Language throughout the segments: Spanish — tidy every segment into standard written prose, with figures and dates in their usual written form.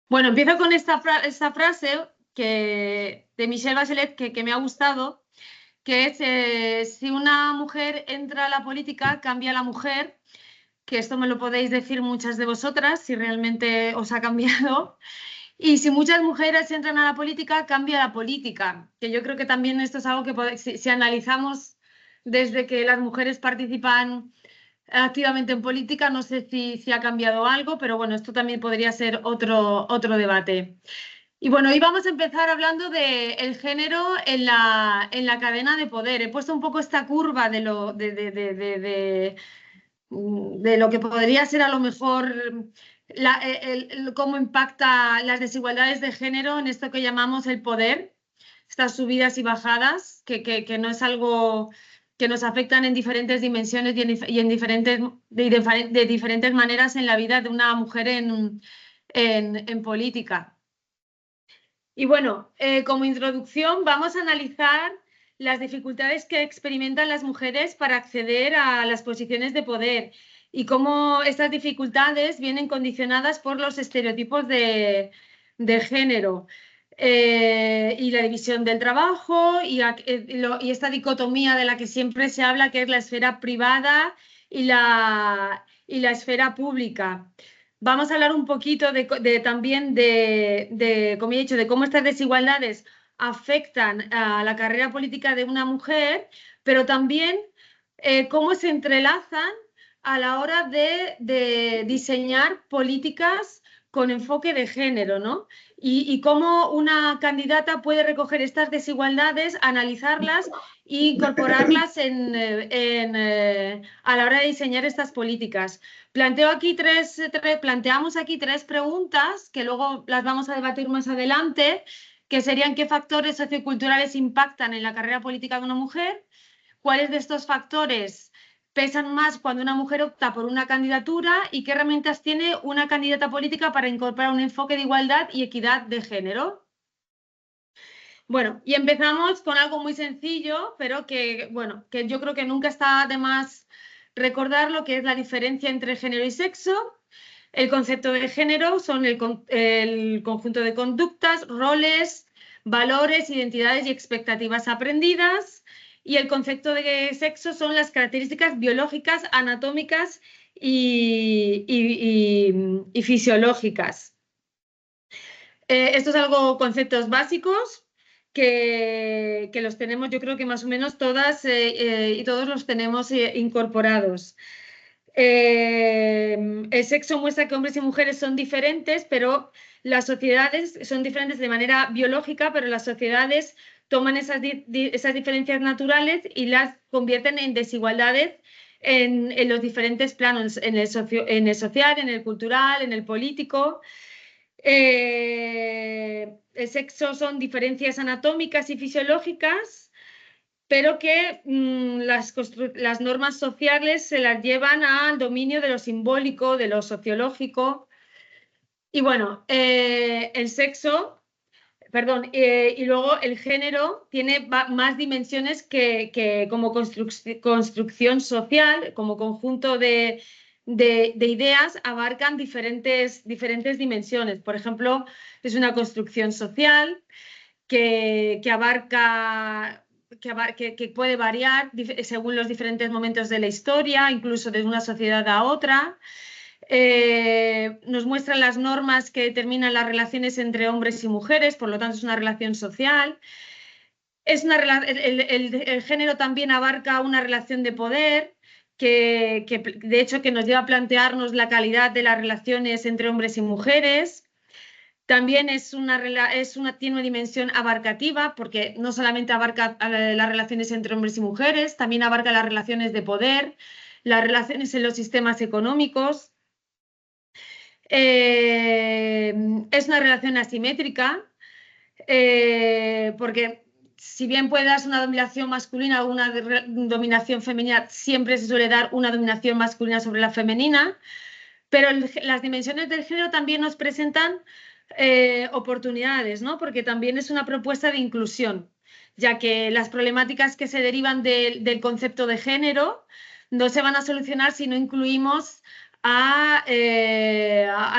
Bueno, empiezo con esta frase de Michelle Bachelet que me ha gustado, que es, si una mujer entra a la política, cambia la mujer, que esto me lo podéis decir muchas de vosotras, si realmente os ha cambiado. Y si muchas mujeres entran a la política, cambia la política, que yo creo que también esto es algo que si analizamos desde que las mujeres participan activamente en política, no sé si ha cambiado algo, pero bueno, esto también podría ser otro debate. Y bueno, hoy vamos a empezar hablando del género en la cadena de poder. He puesto un poco esta curva de lo que podría ser a lo mejor cómo impacta las desigualdades de género en esto que llamamos el poder, estas subidas y bajadas, que no es algo que nos afectan en diferentes dimensiones y en de diferentes maneras en la vida de una mujer en política. Y bueno, como introducción vamos a analizar las dificultades que experimentan las mujeres para acceder a las posiciones de poder y cómo estas dificultades vienen condicionadas por los estereotipos de género y la división del trabajo y esta dicotomía de la que siempre se habla, que es la esfera privada y la esfera pública. Vamos a hablar un poquito también como he dicho, de cómo estas desigualdades afectan a la carrera política de una mujer, pero también cómo se entrelazan a la hora de diseñar políticas con enfoque de género, ¿no? Y cómo una candidata puede recoger estas desigualdades, analizarlas e incorporarlas a la hora de diseñar estas políticas. Planteamos aquí tres preguntas que luego las vamos a debatir más adelante, que serían qué factores socioculturales impactan en la carrera política de una mujer, cuáles de estos factores pesan más cuando una mujer opta por una candidatura y qué herramientas tiene una candidata política para incorporar un enfoque de igualdad y equidad de género. Bueno, y empezamos con algo muy sencillo, pero bueno, que yo creo que nunca está de más recordar lo que es la diferencia entre género y sexo. El concepto de género son el conjunto de conductas, roles, valores, identidades y expectativas aprendidas. Y el concepto de sexo son las características biológicas, anatómicas y fisiológicas. Estos son algo conceptos básicos que los tenemos, yo creo que más o menos todas y todos los tenemos incorporados. El sexo muestra que hombres y mujeres son diferentes, pero las sociedades son diferentes de manera biológica, pero las sociedades toman esas diferencias naturales y las convierten en desigualdades en los diferentes planos, en el social, en el cultural, en el político. El sexo son diferencias anatómicas y fisiológicas, pero que las normas sociales se las llevan al dominio de lo simbólico, de lo sociológico. Y bueno, el sexo, perdón, y luego el género tiene más dimensiones que como construcción social, como conjunto de ideas, abarcan diferentes dimensiones. Por ejemplo, es una construcción social que puede variar según los diferentes momentos de la historia, incluso de una sociedad a otra. Nos muestran las normas que determinan las relaciones entre hombres y mujeres, por lo tanto es una relación social. El género también abarca una relación de poder que de hecho que nos lleva a plantearnos la calidad de las relaciones entre hombres y mujeres. También tiene una dimensión abarcativa, porque no solamente abarca las relaciones entre hombres y mujeres, también abarca las relaciones de poder, las relaciones en los sistemas económicos. Es una relación asimétrica, porque si bien puede darse una dominación masculina o una dominación femenina, siempre se suele dar una dominación masculina sobre la femenina, pero las dimensiones del género también nos presentan oportunidades, ¿no? Porque también es una propuesta de inclusión, ya que las problemáticas que se derivan del concepto de género no se van a solucionar si no incluimos a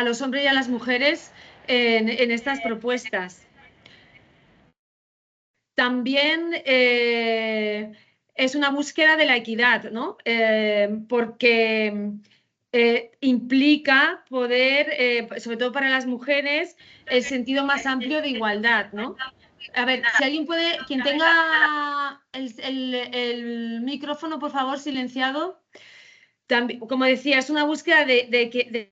los hombres y a las mujeres en estas propuestas. También es una búsqueda de la equidad, ¿no? Porque implica poder, sobre todo para las mujeres, el sentido más amplio de igualdad, ¿no? A ver, si alguien puede, quien tenga el micrófono, por favor, silenciado. También, como decía, es una búsqueda de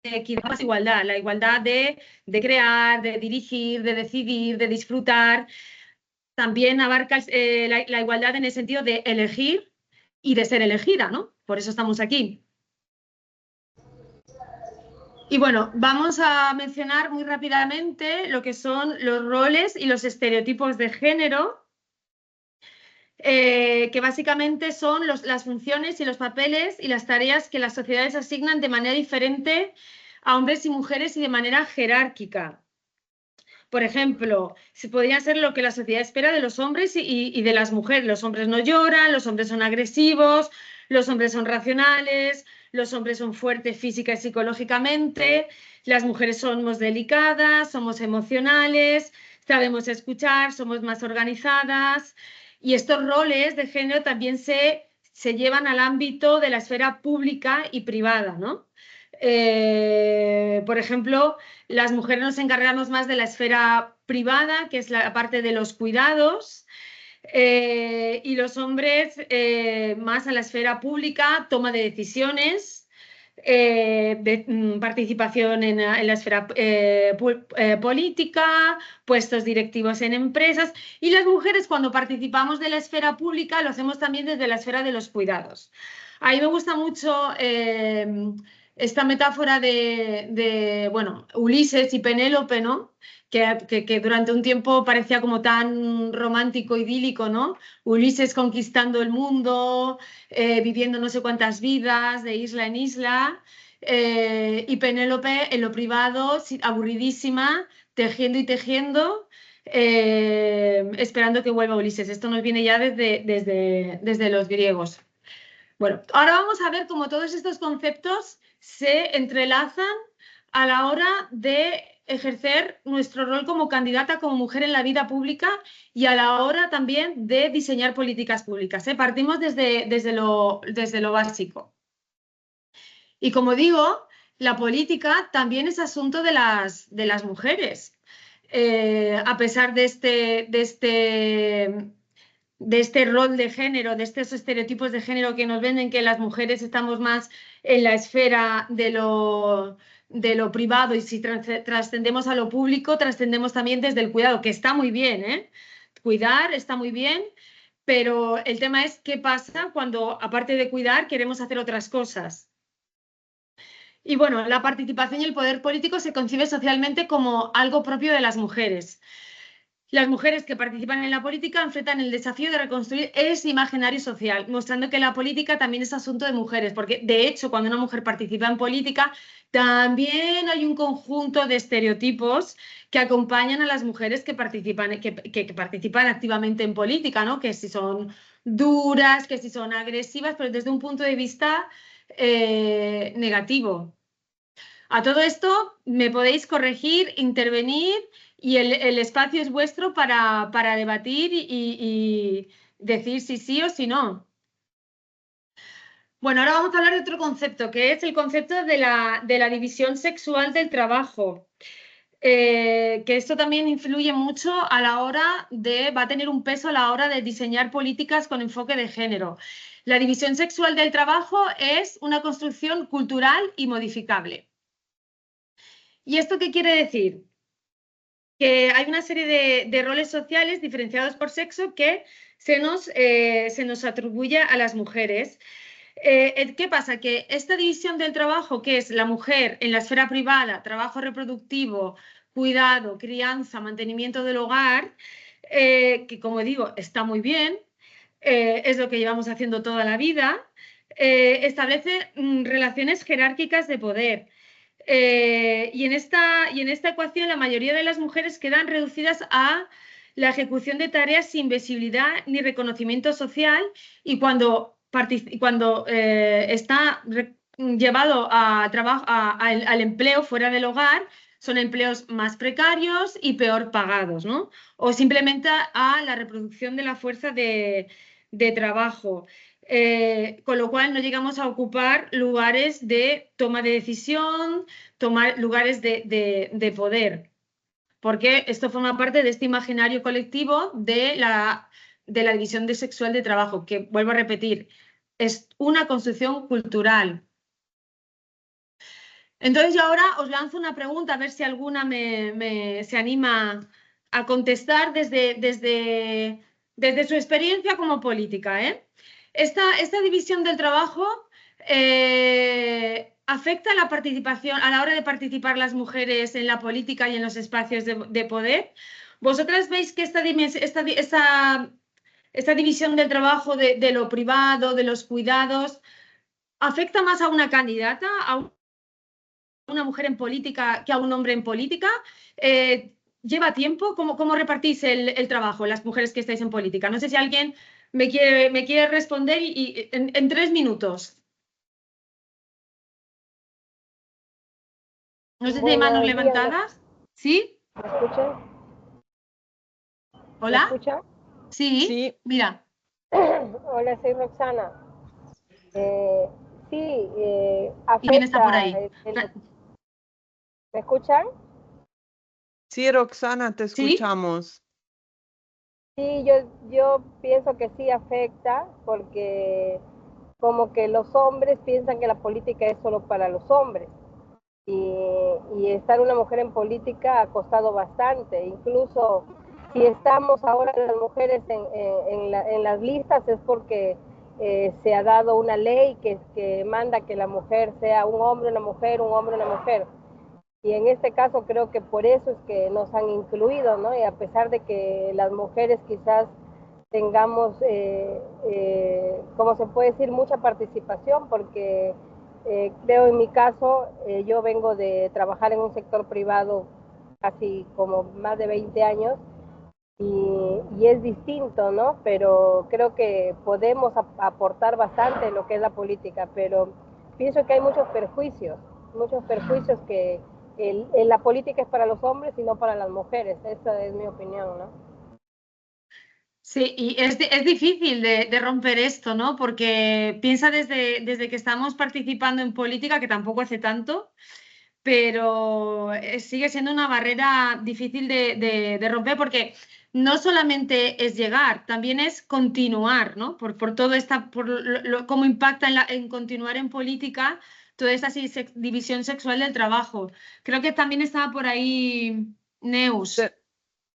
equidad más igualdad, la igualdad de crear, de dirigir, de decidir, de disfrutar. También abarca la igualdad en el sentido de elegir y de ser elegida, ¿no? Por eso estamos aquí. Y bueno, vamos a mencionar muy rápidamente lo que son los roles y los estereotipos de género, que básicamente son las funciones y los papeles y las tareas que las sociedades asignan de manera diferente a hombres y mujeres y de manera jerárquica. Por ejemplo, se podría ser lo que la sociedad espera de los hombres y de las mujeres. Los hombres no lloran, los hombres son agresivos, los hombres son racionales, los hombres son fuertes física y psicológicamente, las mujeres somos delicadas, somos emocionales, sabemos escuchar, somos más organizadas. Y estos roles de género también se llevan al ámbito de la esfera pública y privada, ¿no? Por ejemplo, las mujeres nos encargamos más de la esfera privada, que es la parte de los cuidados, y los hombres más a la esfera pública, toma de decisiones, participación en la esfera política, puestos directivos en empresas, y las mujeres cuando participamos de la esfera pública lo hacemos también desde la esfera de los cuidados. A mí me gusta mucho esta metáfora bueno, Ulises y Penélope, ¿no? Que durante un tiempo parecía como tan romántico, idílico, ¿no? Ulises conquistando el mundo, viviendo no sé cuántas vidas, de isla en isla, y Penélope en lo privado, aburridísima, tejiendo y tejiendo, esperando que vuelva Ulises. Esto nos viene ya desde los griegos. Bueno, ahora vamos a ver cómo todos estos conceptos se entrelazan a la hora de ejercer nuestro rol como candidata, como mujer en la vida pública y a la hora también de diseñar políticas públicas. Partimos desde lo básico. Y como digo, la política también es asunto de las mujeres. A pesar de este rol de género, de estos estereotipos de género que nos venden, que las mujeres estamos más en la esfera de lo privado y si trascendemos a lo público, trascendemos también desde el cuidado, que está muy bien, ¿eh? Cuidar está muy bien, pero el tema es qué pasa cuando, aparte de cuidar, queremos hacer otras cosas. Y bueno, la participación y el poder político se concibe socialmente como algo propio de las mujeres. Las mujeres que participan en la política enfrentan el desafío de reconstruir ese imaginario social, mostrando que la política también es asunto de mujeres, porque de hecho cuando una mujer participa en política también hay un conjunto de estereotipos que acompañan a las mujeres que participan activamente en política, ¿no? Que si son duras, que si son agresivas, pero desde un punto de vista negativo. A todo esto me podéis corregir, intervenir y el espacio es vuestro para debatir y decir si sí o si no. Bueno, ahora vamos a hablar de otro concepto, que es el concepto de la división sexual del trabajo. Que esto también influye mucho a la hora va a tener un peso a la hora de diseñar políticas con enfoque de género. La división sexual del trabajo es una construcción cultural y modificable. ¿Y esto qué quiere decir? Que hay una serie de roles sociales diferenciados por sexo que se nos atribuye a las mujeres. ¿Qué pasa? Que esta división del trabajo, que es la mujer en la esfera privada, trabajo reproductivo, cuidado, crianza, mantenimiento del hogar, que como digo, está muy bien, es lo que llevamos haciendo toda la vida, establece relaciones jerárquicas de poder. Y en esta ecuación la mayoría de las mujeres quedan reducidas a la ejecución de tareas sin visibilidad ni reconocimiento social y cuando está llevado a trabajo, al empleo fuera del hogar, son empleos más precarios y peor pagados, ¿no? O simplemente a la reproducción de la fuerza de trabajo. Con lo cual no llegamos a ocupar lugares de toma de decisión, tomar lugares de poder, porque esto forma parte de este imaginario colectivo de la división sexual de trabajo, que vuelvo a repetir, es una construcción cultural. Entonces yo ahora os lanzo una pregunta, a ver si alguna se anima a contestar desde su experiencia como política, ¿eh? Esta división del trabajo afecta a la participación, a la hora de participar las mujeres en la política y en los espacios de poder. ¿Vosotras veis que esta división del trabajo de lo privado, de los cuidados, afecta más a una candidata, a una mujer en política que a un hombre en política? ¿Lleva tiempo? ¿Cómo repartís el trabajo, las mujeres que estáis en política? No sé si alguien me quiere responder en 3 minutos. No sé si hay manos levantadas. ¿Sí? ¿Me escuchan? ¿Hola? ¿Me escuchan? Sí, mira. Hola, soy Roxana. Sí, ¿Quién está por afecta. ahí? ¿Me escuchan? Sí, Roxana, te ¿Sí? escuchamos. Sí, yo pienso que sí afecta porque como que los hombres piensan que la política es solo para los hombres y estar una mujer en política ha costado bastante. Incluso si estamos ahora las mujeres en las listas es porque se ha dado una ley que manda que la mujer sea un hombre, una mujer, un hombre, una mujer. Y en este caso creo que por eso es que nos han incluido, ¿no? Y a pesar de que las mujeres quizás tengamos, como se puede decir, mucha participación, porque creo en mi caso, yo vengo de trabajar en un sector privado casi como más de 20 años y es distinto, ¿no? Pero creo que podemos aportar bastante en lo que es la política, pero pienso que hay muchos perjuicios que la política es para los hombres y no para las mujeres. Esa es mi opinión, ¿no? Sí, y es difícil de romper esto, ¿no? Porque piensa desde que estamos participando en política, que tampoco hace tanto, pero sigue siendo una barrera difícil de romper, porque no solamente es llegar, también es continuar, ¿no? Por todo cómo impacta en continuar en política toda esta división sexual del trabajo. Creo que también estaba por ahí Neus.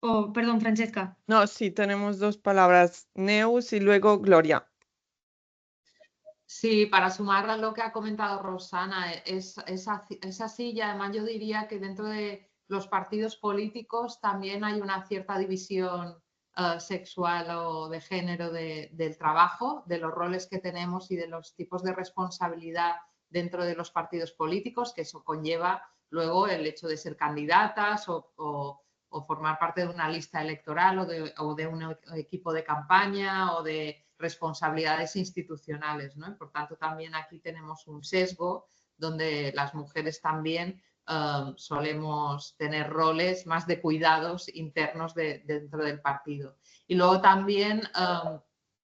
Perdón, Francesca. No, sí, tenemos 2 palabras, Neus y luego Gloria. Sí, para sumar a lo que ha comentado Rosana, es así y además yo diría que dentro de los partidos políticos también hay una cierta división sexual o de género del trabajo, de los roles que tenemos y de los tipos de responsabilidad dentro de los partidos políticos, que eso conlleva luego el hecho de ser candidatas o formar parte de una lista electoral o de un equipo de campaña o de responsabilidades institucionales, ¿no? Por tanto, también aquí tenemos un sesgo donde las mujeres también solemos tener roles más de cuidados internos dentro del partido. Y luego también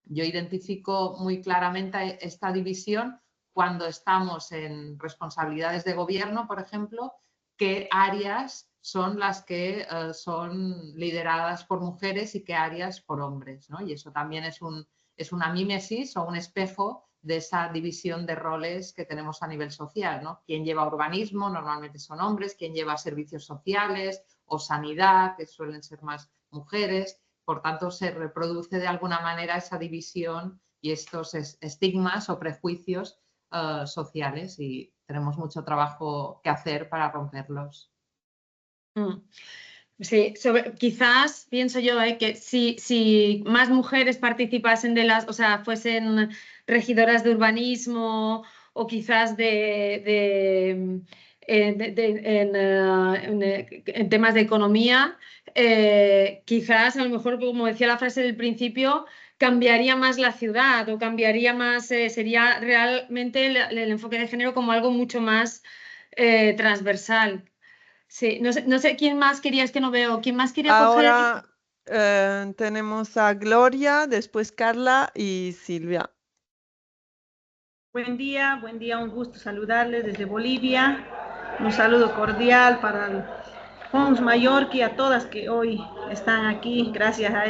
yo identifico muy claramente esta división cuando estamos en responsabilidades de gobierno, por ejemplo, qué áreas son las que son lideradas por mujeres y qué áreas por hombres, ¿no? Y eso también es una mímesis o un espejo de esa división de roles que tenemos a nivel social, ¿no? Quien lleva urbanismo normalmente son hombres, quien lleva servicios sociales o sanidad, que suelen ser más mujeres. Por tanto, se reproduce de alguna manera esa división y estos estigmas o prejuicios sociales y tenemos mucho trabajo que hacer para romperlos. Sí, quizás pienso yo que si más mujeres participasen o sea, fuesen regidoras de urbanismo o quizás en temas de economía, quizás a lo mejor, como decía la frase del principio, cambiaría más la ciudad o cambiaría más, sería realmente el enfoque de género como algo mucho más transversal. Sí, no sé quién más quería, es que no veo, quién más quería coger. Ahora tenemos a Gloria, después Carla y Silvia. Buen día, un gusto saludarles desde Bolivia. Un saludo cordial para el Fons Mallorca y a todas que hoy están aquí. Gracias a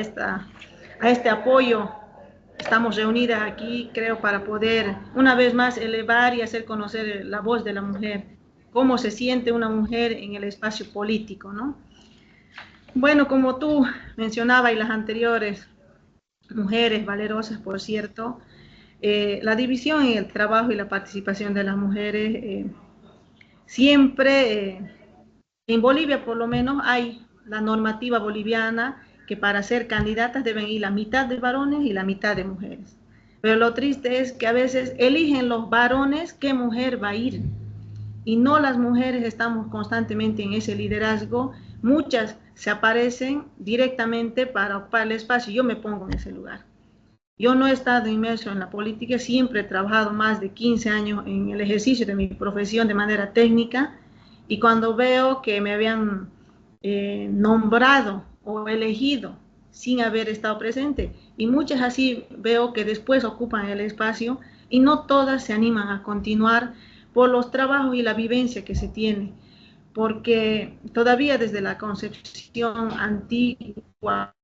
este apoyo estamos reunidas aquí, creo, para poder una vez más elevar y hacer conocer la voz de la mujer, cómo se siente una mujer en el espacio político, ¿no? Bueno, como tú mencionabas y las anteriores mujeres valerosas, por cierto, la división en el trabajo y la participación de las mujeres siempre, en Bolivia por lo menos hay la normativa boliviana que para ser candidatas deben ir la mitad de varones y la mitad de mujeres. Pero lo triste es que a veces eligen los varones qué mujer va a ir y no las mujeres estamos constantemente en ese liderazgo. Muchas se aparecen directamente para ocupar el espacio y yo me pongo en ese lugar. Yo no he estado inmerso en la política, siempre he trabajado más de 15 años en el ejercicio de mi profesión de manera técnica y cuando veo que me habían nombrado o elegido sin haber estado presente y muchas así veo que después ocupan el espacio y no todas se animan a continuar por los trabajos y la vivencia que se tiene, porque todavía desde la concepción antigua,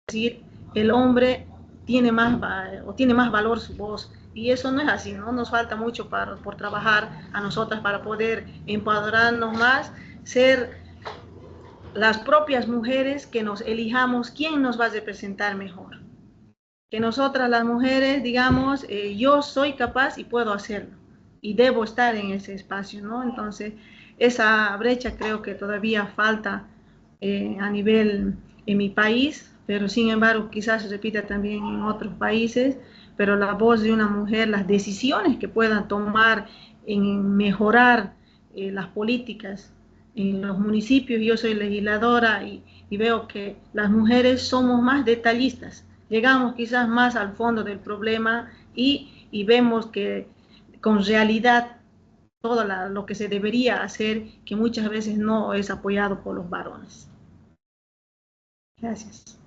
es decir, el hombre tiene más valor su voz y eso no es así, ¿no? Nos falta mucho por trabajar a nosotras para poder empoderarnos más, ser las propias mujeres que nos elijamos quién nos va a representar mejor. Que nosotras las mujeres digamos, yo soy capaz y puedo hacerlo y debo estar en ese espacio, ¿no? Entonces, esa brecha creo que todavía falta a nivel en mi país, pero sin embargo quizás se repita también en otros países, pero la voz de una mujer, las decisiones que puedan tomar en mejorar las políticas en los municipios, yo soy legisladora y veo que las mujeres somos más detallistas, llegamos quizás más al fondo del problema y vemos que con realidad todo lo que se debería hacer, que muchas veces no es apoyado por los varones. Gracias.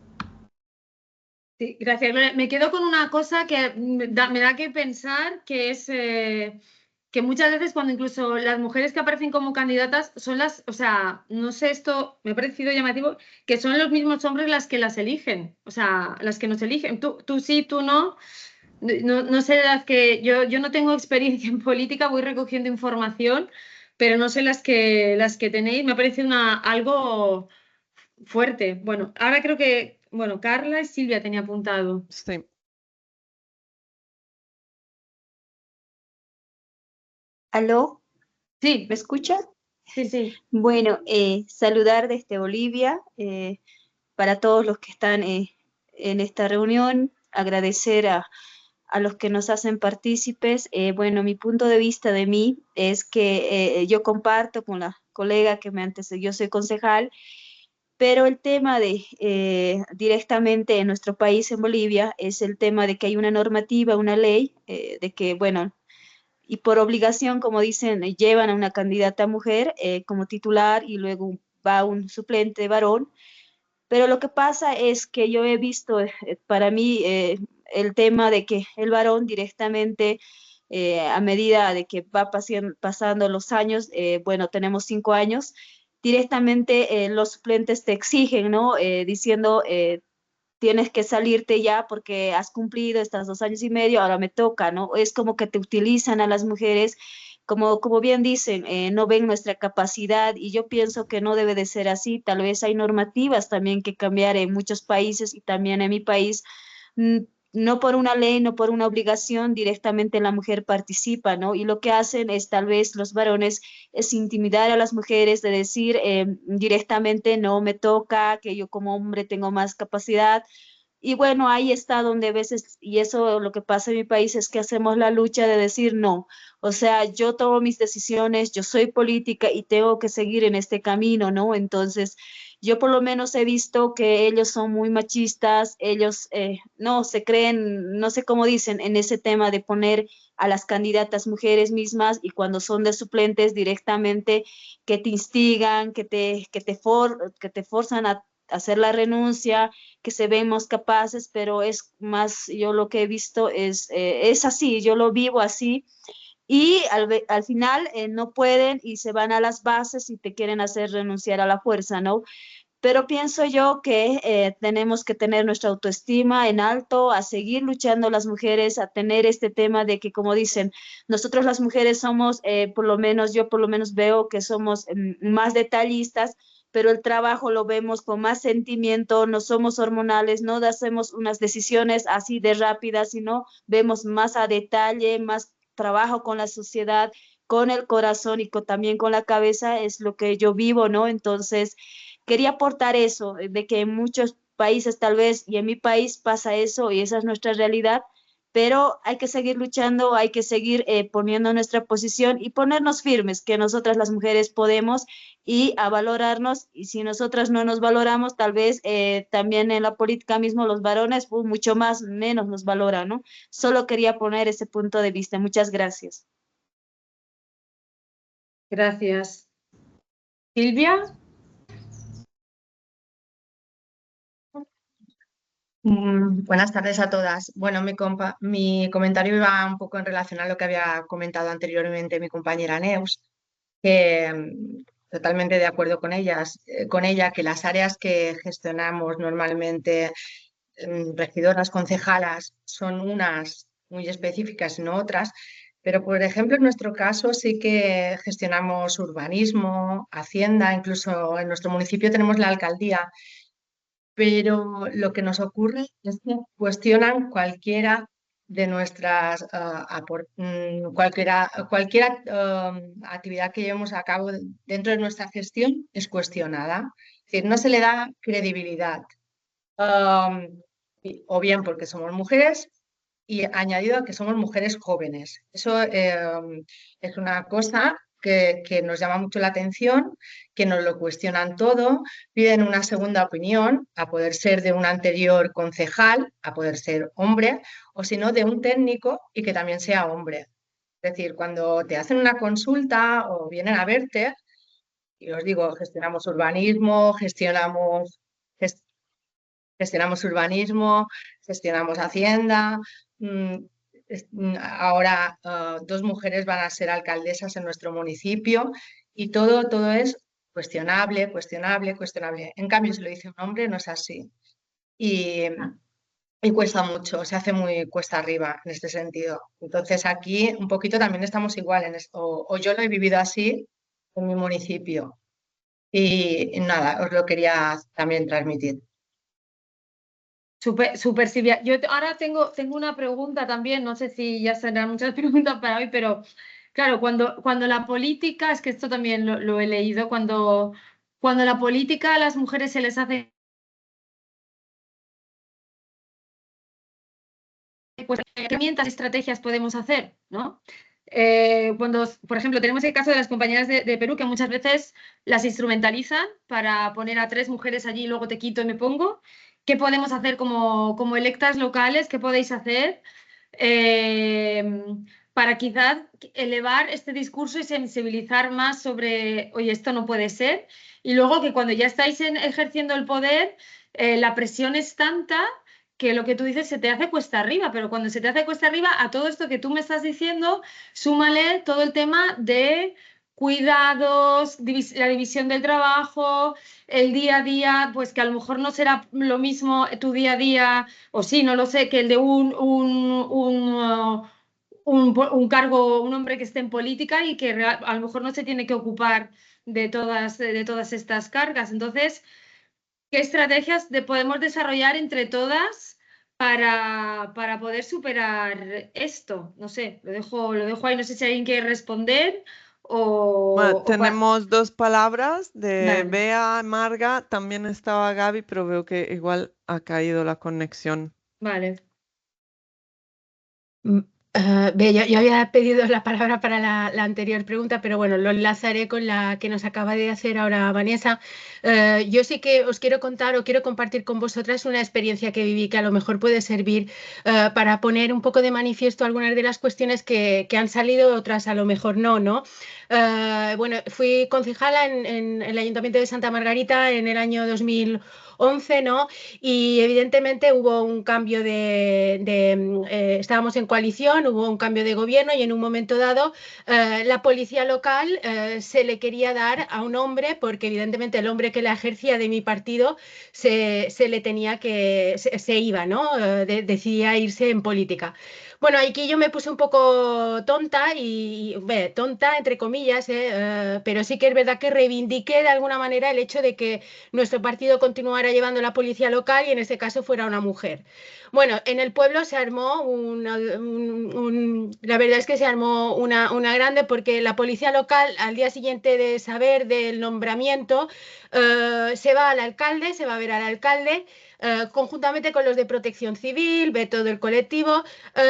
Sí, gracias, Gloria. Me quedo con una cosa que me da que pensar, que es que muchas veces cuando incluso las mujeres que aparecen como candidatas son las, o sea, no sé, esto me ha parecido llamativo, que son los mismos hombres las que las eligen, o sea, las que nos eligen. Tú sí, tú no. No sé las que, yo no tengo experiencia en política, voy recogiendo información, pero no sé las que tenéis, me ha parecido algo fuerte. Bueno, ahora creo que, bueno, Carla y Silvia tenía apuntado. Sí. ¿Aló? Sí, ¿Me escuchan? sí. Bueno, saludar desde Bolivia para todos los que están en esta reunión, agradecer a los que nos hacen partícipes. Bueno, mi punto de vista de mí es que yo comparto con la colega que me antecedió, yo soy concejal, pero el tema de directamente en nuestro país, en Bolivia, es el tema de que hay una normativa, una ley, de que, bueno, y por obligación, como dicen, llevan a una candidata mujer como titular y luego va un suplente varón. Pero lo que pasa es que yo he visto, para mí, el tema de que el varón directamente, a medida de que va pasando los años, bueno, tenemos 5 años, directamente los suplentes te exigen, ¿no? Diciendo, tienes que salirte ya porque has cumplido estas 2 años y medio, ahora me toca, ¿no? Es como que te utilizan a las mujeres, como bien dicen, no ven nuestra capacidad y yo pienso que no debe de ser así. Tal vez hay normativas también que cambiar en muchos países y también en mi país. mm, No por una ley, no por una obligación, directamente la mujer participa, ¿no? Y lo que hacen es tal vez los varones es intimidar a las mujeres, de decir directamente no me toca, que yo como hombre tengo más capacidad. Y bueno, ahí está donde a veces, y eso lo que pasa en mi país es que hacemos la lucha de decir no. O sea, yo tomo mis decisiones, yo soy política y tengo que seguir en este camino, ¿no? Entonces, Yo por lo menos he visto que ellos son muy machistas, ellos no se creen, no sé cómo dicen, en ese tema de poner a las candidatas mujeres mismas, y cuando son de suplentes directamente que te instigan, que te forzan a hacer la renuncia, que se ven más capaces, pero es más, yo lo que he visto es así, yo lo vivo así, y al final no pueden y se van a las bases y te quieren hacer renunciar a la fuerza, ¿no? Pero pienso yo que tenemos que tener nuestra autoestima en alto, a seguir luchando las mujeres, a tener este tema de que, como dicen, nosotros las mujeres somos, por lo menos yo por lo menos veo que somos más detallistas, pero el trabajo lo vemos con más sentimiento, no somos hormonales, no hacemos unas decisiones así de rápidas, sino vemos más a detalle, más trabajo con la sociedad, con el corazón y también con la cabeza, es lo que yo vivo, ¿no? Entonces, quería aportar eso, de que en muchos países tal vez, y en mi país pasa eso, y esa es nuestra realidad, pero hay que seguir luchando, hay que seguir poniendo nuestra posición y ponernos firmes, que nosotras las mujeres podemos, y a valorarnos, y si nosotras no nos valoramos, tal vez también en la política mismo los varones mucho más, menos nos valoran, ¿no? Solo quería poner ese punto de vista. Muchas gracias. Gracias. Silvia. Buenas tardes a todas. Bueno, mi comentario iba un poco en relación a lo que había comentado anteriormente mi compañera Neus, que totalmente de acuerdo con ella, que las áreas que gestionamos normalmente, regidoras, concejalas, son unas muy específicas y no otras, pero por ejemplo en nuestro caso sí que gestionamos urbanismo, hacienda, incluso en nuestro municipio tenemos la alcaldía, pero lo que nos ocurre es que cuestionan cualquiera de nuestras cualquier actividad que llevemos a cabo dentro de nuestra gestión es cuestionada. Es decir, no se le da credibilidad. O bien porque somos mujeres y añadido a que somos mujeres jóvenes. Eso es una cosa que nos llama mucho la atención, que nos lo cuestionan todo, piden una segunda opinión, a poder ser de un anterior concejal, a poder ser hombre, o si no, de un técnico y que también sea hombre. Es decir, cuando te hacen una consulta o vienen a verte, y os digo, gestionamos urbanismo, gestionamos urbanismo, gestionamos hacienda. Ahora 2 mujeres van a ser alcaldesas en nuestro municipio y todo es cuestionable, cuestionable, cuestionable. En cambio, si lo dice un hombre, no es así. Y cuesta mucho, se hace muy cuesta arriba en este sentido. Entonces aquí un poquito también estamos igual, o yo lo he vivido así en mi municipio. Y nada, os lo quería también transmitir. Súper, Silvia. Yo ahora tengo una pregunta también, no sé si ya serán muchas preguntas para hoy, pero claro, cuando la política, es que esto también lo he leído, cuando la política a las mujeres se les hace, pues, ¿qué herramientas y estrategias podemos hacer, ¿no? Cuando, por ejemplo, tenemos el caso de las compañeras de Perú, que muchas veces las instrumentalizan para poner a 3 mujeres allí y luego te quito y me pongo. ¿Qué podemos hacer como electas locales? ¿Qué podéis hacer para quizás elevar este discurso y sensibilizar más sobre, oye, esto no puede ser? Y luego que cuando ya estáis ejerciendo el poder, la presión es tanta que lo que tú dices se te hace cuesta arriba, pero cuando se te hace cuesta arriba, a todo esto que tú me estás diciendo, súmale todo el tema de cuidados, la división del trabajo, el día a día, pues que a lo mejor no será lo mismo tu día a día, o sí, no lo sé, que el de un cargo, un hombre que esté en política y que a lo mejor no se tiene que ocupar de todas estas cargas. Entonces, ¿qué estrategias podemos desarrollar entre todas para poder superar esto? No sé, lo dejo ahí, no sé si hay alguien quiere responder Bueno, o tenemos 2 palabras de Vale. Bea, Marga, también estaba Gaby, pero veo que igual ha caído la conexión. Vale. Yo había pedido la palabra para la anterior pregunta, pero bueno, lo enlazaré con la que nos acaba de hacer ahora Vanessa. Yo sí que os quiero contar o quiero compartir con vosotras una experiencia que viví que a lo mejor puede servir para poner un poco de manifiesto algunas de las cuestiones que han salido, otras a lo mejor no, ¿no? Bueno, fui concejala en el Ayuntamiento de Santa Margarita en el año 2011, ¿no? Y evidentemente hubo un cambio estábamos en coalición, hubo un cambio de gobierno y en un momento dado la policía local se le quería dar a un hombre porque evidentemente el hombre que la ejercía de mi partido se le tenía que, se iba, ¿no? Decidía irse en política. Bueno, aquí yo me puse un poco tonta tonta entre comillas, pero sí que es verdad que reivindiqué de alguna manera el hecho de que nuestro partido continuara llevando la policía local y en este caso fuera una mujer. Bueno, en el pueblo se armó la verdad es que se armó una grande porque la policía local al día siguiente de saber del nombramiento se va al alcalde, se va a ver al alcalde. Conjuntamente con los de Protección Civil, ve todo el colectivo.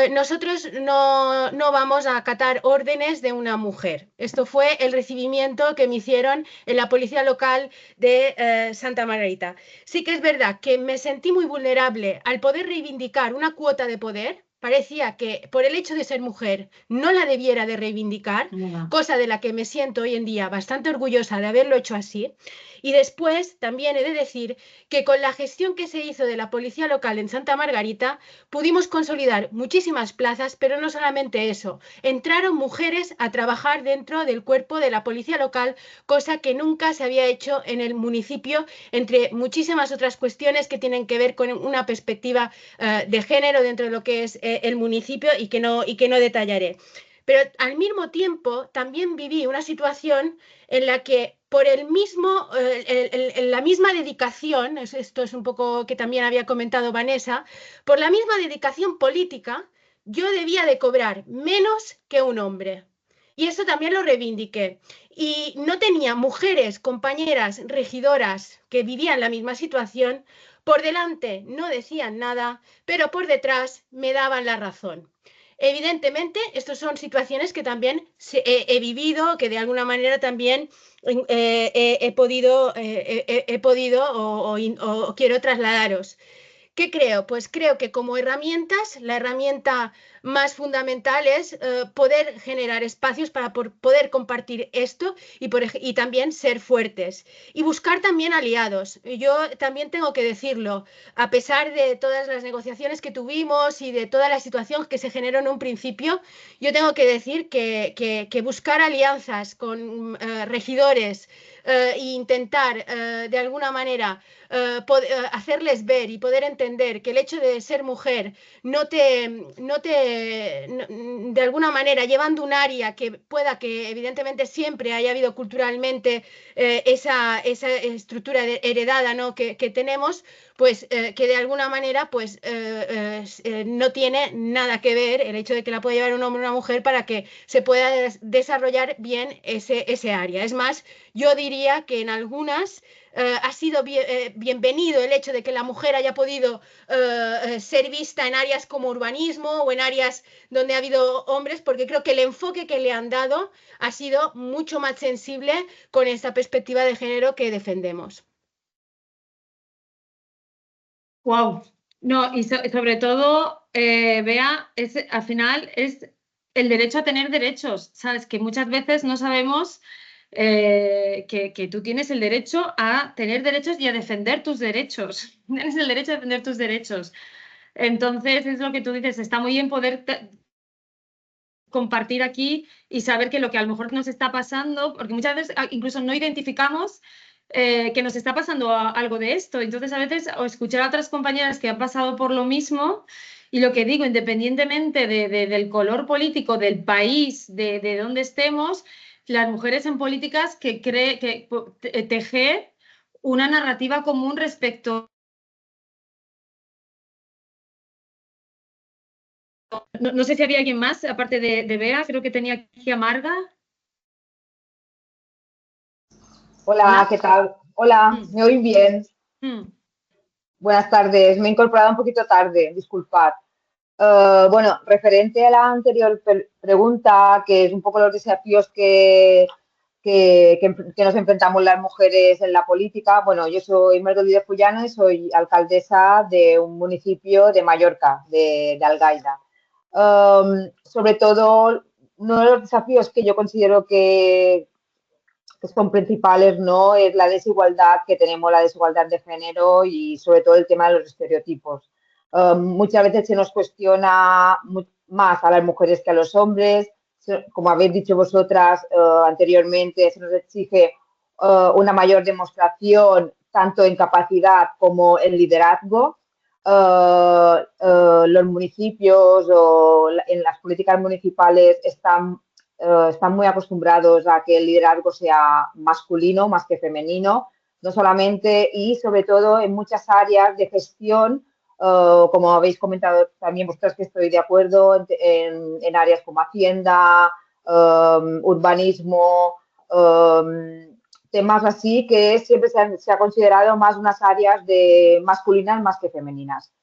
Nosotros no vamos a acatar órdenes de una mujer. Esto fue el recibimiento que me hicieron en la policía local de Santa Margarita. Sí que es verdad que me sentí muy vulnerable al poder reivindicar una cuota de poder. Parecía que por el hecho de ser mujer no la debiera de reivindicar, cosa de la que me siento hoy en día bastante orgullosa de haberlo hecho así. Y después también he de decir que con la gestión que se hizo de la policía local en Santa Margarita pudimos consolidar muchísimas plazas, pero no solamente eso, entraron mujeres a trabajar dentro del cuerpo de la policía local, cosa que nunca se había hecho en el municipio, entre muchísimas otras cuestiones que tienen que ver con una perspectiva de género dentro de lo que es el municipio y que no detallaré. Pero al mismo tiempo también viví una situación en la que por la misma dedicación, esto es un poco que también había comentado Vanessa, por la misma dedicación política, yo debía de cobrar menos que un hombre. Y eso también lo reivindiqué. Y no tenía mujeres, compañeras, regidoras que vivían la misma situación, por delante no decían nada, pero por detrás me daban la razón. Evidentemente, estas son situaciones que también he vivido, que de alguna manera también he podido o quiero trasladaros. ¿Qué creo? Pues creo que como herramientas, la herramienta más fundamental es poder generar espacios para poder compartir esto y también ser fuertes. Y buscar también aliados. Yo también tengo que decirlo, a pesar de todas las negociaciones que tuvimos y de toda la situación que se generó en un principio, yo tengo que decir que buscar alianzas con regidores e intentar de alguna manera hacerles ver y poder entender que el hecho de ser mujer de alguna manera, llevando un área que pueda que evidentemente siempre haya habido culturalmente esa estructura heredada, ¿no? que tenemos, pues que de alguna manera pues no tiene nada que ver el hecho de que la pueda llevar un hombre o una mujer para que se pueda desarrollar bien ese área. Es más, yo diría que en algunas ha sido bienvenido el hecho de que la mujer haya podido ser vista en áreas como urbanismo o en áreas donde ha habido hombres, porque creo que el enfoque que le han dado ha sido mucho más sensible con esta perspectiva de género que defendemos. Wow. No, y sobre todo, Bea, al final es el derecho a tener derechos, ¿sabes? Que muchas veces no sabemos que tú tienes el derecho a tener derechos y a defender tus derechos. Tienes el derecho a defender tus derechos. Entonces, es lo que tú dices, está muy bien poder compartir aquí y saber que lo que a lo mejor nos está pasando, porque muchas veces incluso no identificamos que nos está pasando algo de esto. Entonces, a veces, o escuchar a otras compañeras que han pasado por lo mismo, y lo que digo, independientemente del color político, del país, de dónde estemos, las mujeres en políticas que tejer una narrativa común respecto. No sé si había alguien más, aparte de Bea, creo que tenía aquí a Marga. Hola, ¿qué tal? Hola, ¿me oís bien? Buenas tardes, me he incorporado un poquito tarde, disculpad. Bueno, referente a la anterior pregunta, que es un poco los desafíos que nos enfrentamos las mujeres en la política. Bueno, yo soy Margot de Fullano y soy alcaldesa de un municipio de Mallorca, de Algaida. Sobre todo, uno de los desafíos que yo considero que son principales, ¿no?, es la desigualdad que tenemos, la desigualdad de género y sobre todo el tema de los estereotipos. Muchas veces se nos cuestiona más a las mujeres que a los hombres. Como habéis dicho vosotras anteriormente, se nos exige una mayor demostración tanto en capacidad como en liderazgo. Los municipios o en las políticas municipales están muy acostumbrados a que el liderazgo sea masculino más que femenino, no solamente y sobre todo en muchas áreas de gestión, como habéis comentado también vosotras, que estoy de acuerdo, en áreas como Hacienda, urbanismo, temas así que siempre se ha considerado más unas áreas masculinas más que femeninas.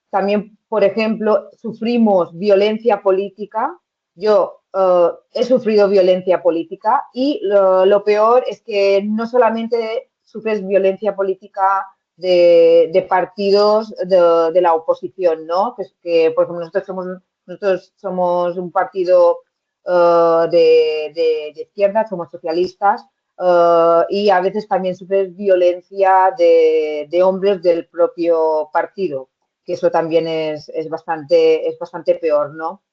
También, por ejemplo, sufrimos violencia política. Yo he sufrido violencia política y lo peor es que no solamente sufres violencia política de partidos de la oposición, ¿no? Que por ejemplo, nosotros somos un partido de izquierda, somos socialistas, y a veces también sufres violencia de hombres del propio partido, que eso también es bastante peor, ¿no?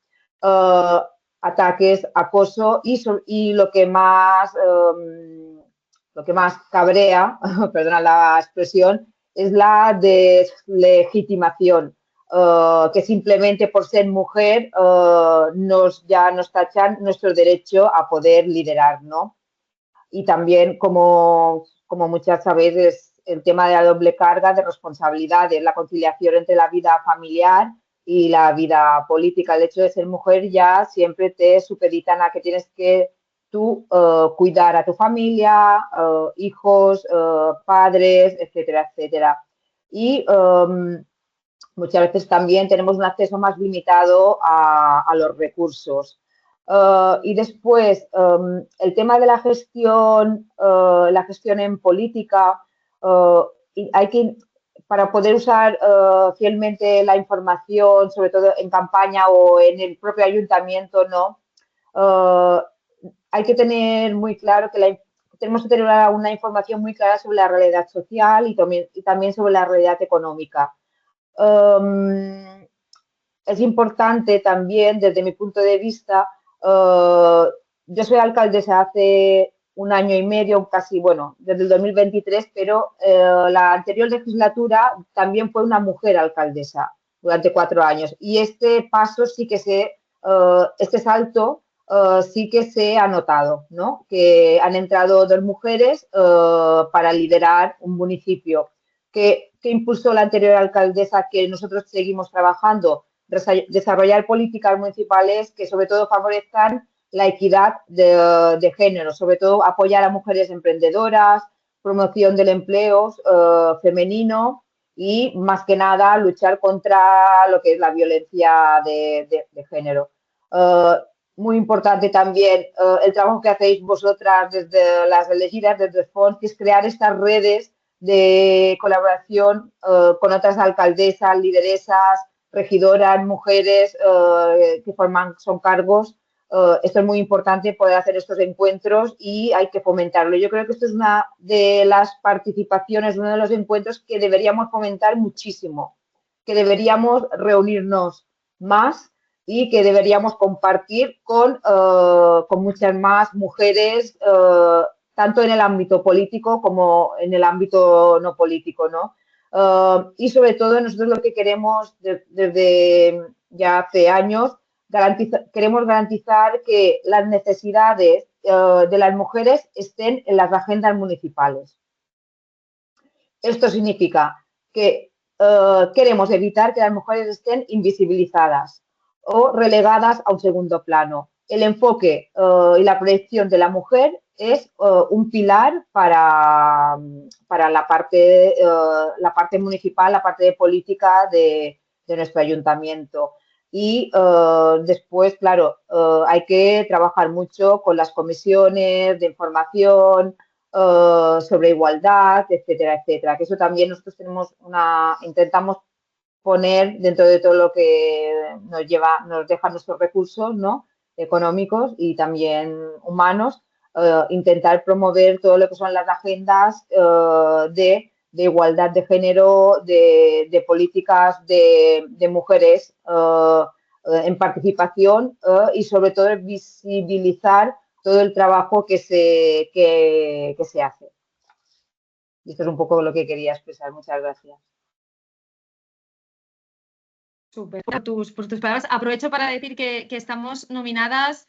Ataques, acoso y lo que más cabrea, perdona la expresión, es la deslegitimación, que simplemente por ser mujer ya nos tachan nuestro derecho a poder liderar, ¿no? Y también, como muchas sabéis, es el tema de la doble carga de responsabilidades, la conciliación entre la vida familiar y la vida política. El hecho de ser mujer ya siempre te supeditan a que tienes que tú cuidar a tu familia, hijos, padres, etcétera, etcétera. Y muchas veces también tenemos un acceso más limitado a los recursos. Y después, el tema de la gestión en política, para poder usar fielmente la información, sobre todo en campaña o en el propio ayuntamiento, ¿no? Hay que tener muy claro que tenemos que tener una información muy clara sobre la realidad social y también sobre la realidad económica. Es importante también, desde mi punto de vista, yo soy alcaldesa hace un año y medio, casi, bueno, desde el 2023, pero la anterior legislatura también fue una mujer alcaldesa durante 4 años. Y este paso sí que este salto sí que se ha notado, ¿no? Que han entrado 2 mujeres para liderar un municipio. ¿Qué impulsó la anterior alcaldesa? Que nosotros seguimos trabajando, desarrollar políticas municipales que sobre todo favorezcan la equidad de género, sobre todo apoyar a mujeres emprendedoras, promoción del empleo femenino y, más que nada, luchar contra lo que es la violencia de género. Muy importante también el trabajo que hacéis vosotras desde las elegidas, desde FONS, que es crear estas redes de colaboración con otras alcaldesas, lideresas, regidoras, mujeres que son cargos. Esto es muy importante, poder hacer estos encuentros y hay que fomentarlo. Yo creo que esto es una de las participaciones, uno de los encuentros que deberíamos fomentar muchísimo, que deberíamos reunirnos más y que deberíamos compartir con muchas más mujeres, tanto en el ámbito político como en el ámbito no político, ¿no? Y sobre todo nosotros lo que queremos desde ya hace años, queremos garantizar que las necesidades de las mujeres estén en las agendas municipales. Esto significa que queremos evitar que las mujeres estén invisibilizadas o relegadas a un segundo plano. El enfoque y la proyección de la mujer es un pilar para la parte municipal, la parte de política de nuestro ayuntamiento. Y después, claro, hay que trabajar mucho con las comisiones de información sobre igualdad, etcétera, etcétera. Que eso también nosotros intentamos poner dentro de todo lo que nos dejan nuestros recursos, ¿no? Económicos y también humanos, intentar promover todo lo que son las agendas de igualdad de género, de políticas de mujeres en participación y sobre todo visibilizar todo el trabajo que se hace. Y esto es un poco lo que quería expresar. Muchas gracias. Súper, por tus palabras. Aprovecho para decir que estamos nominadas,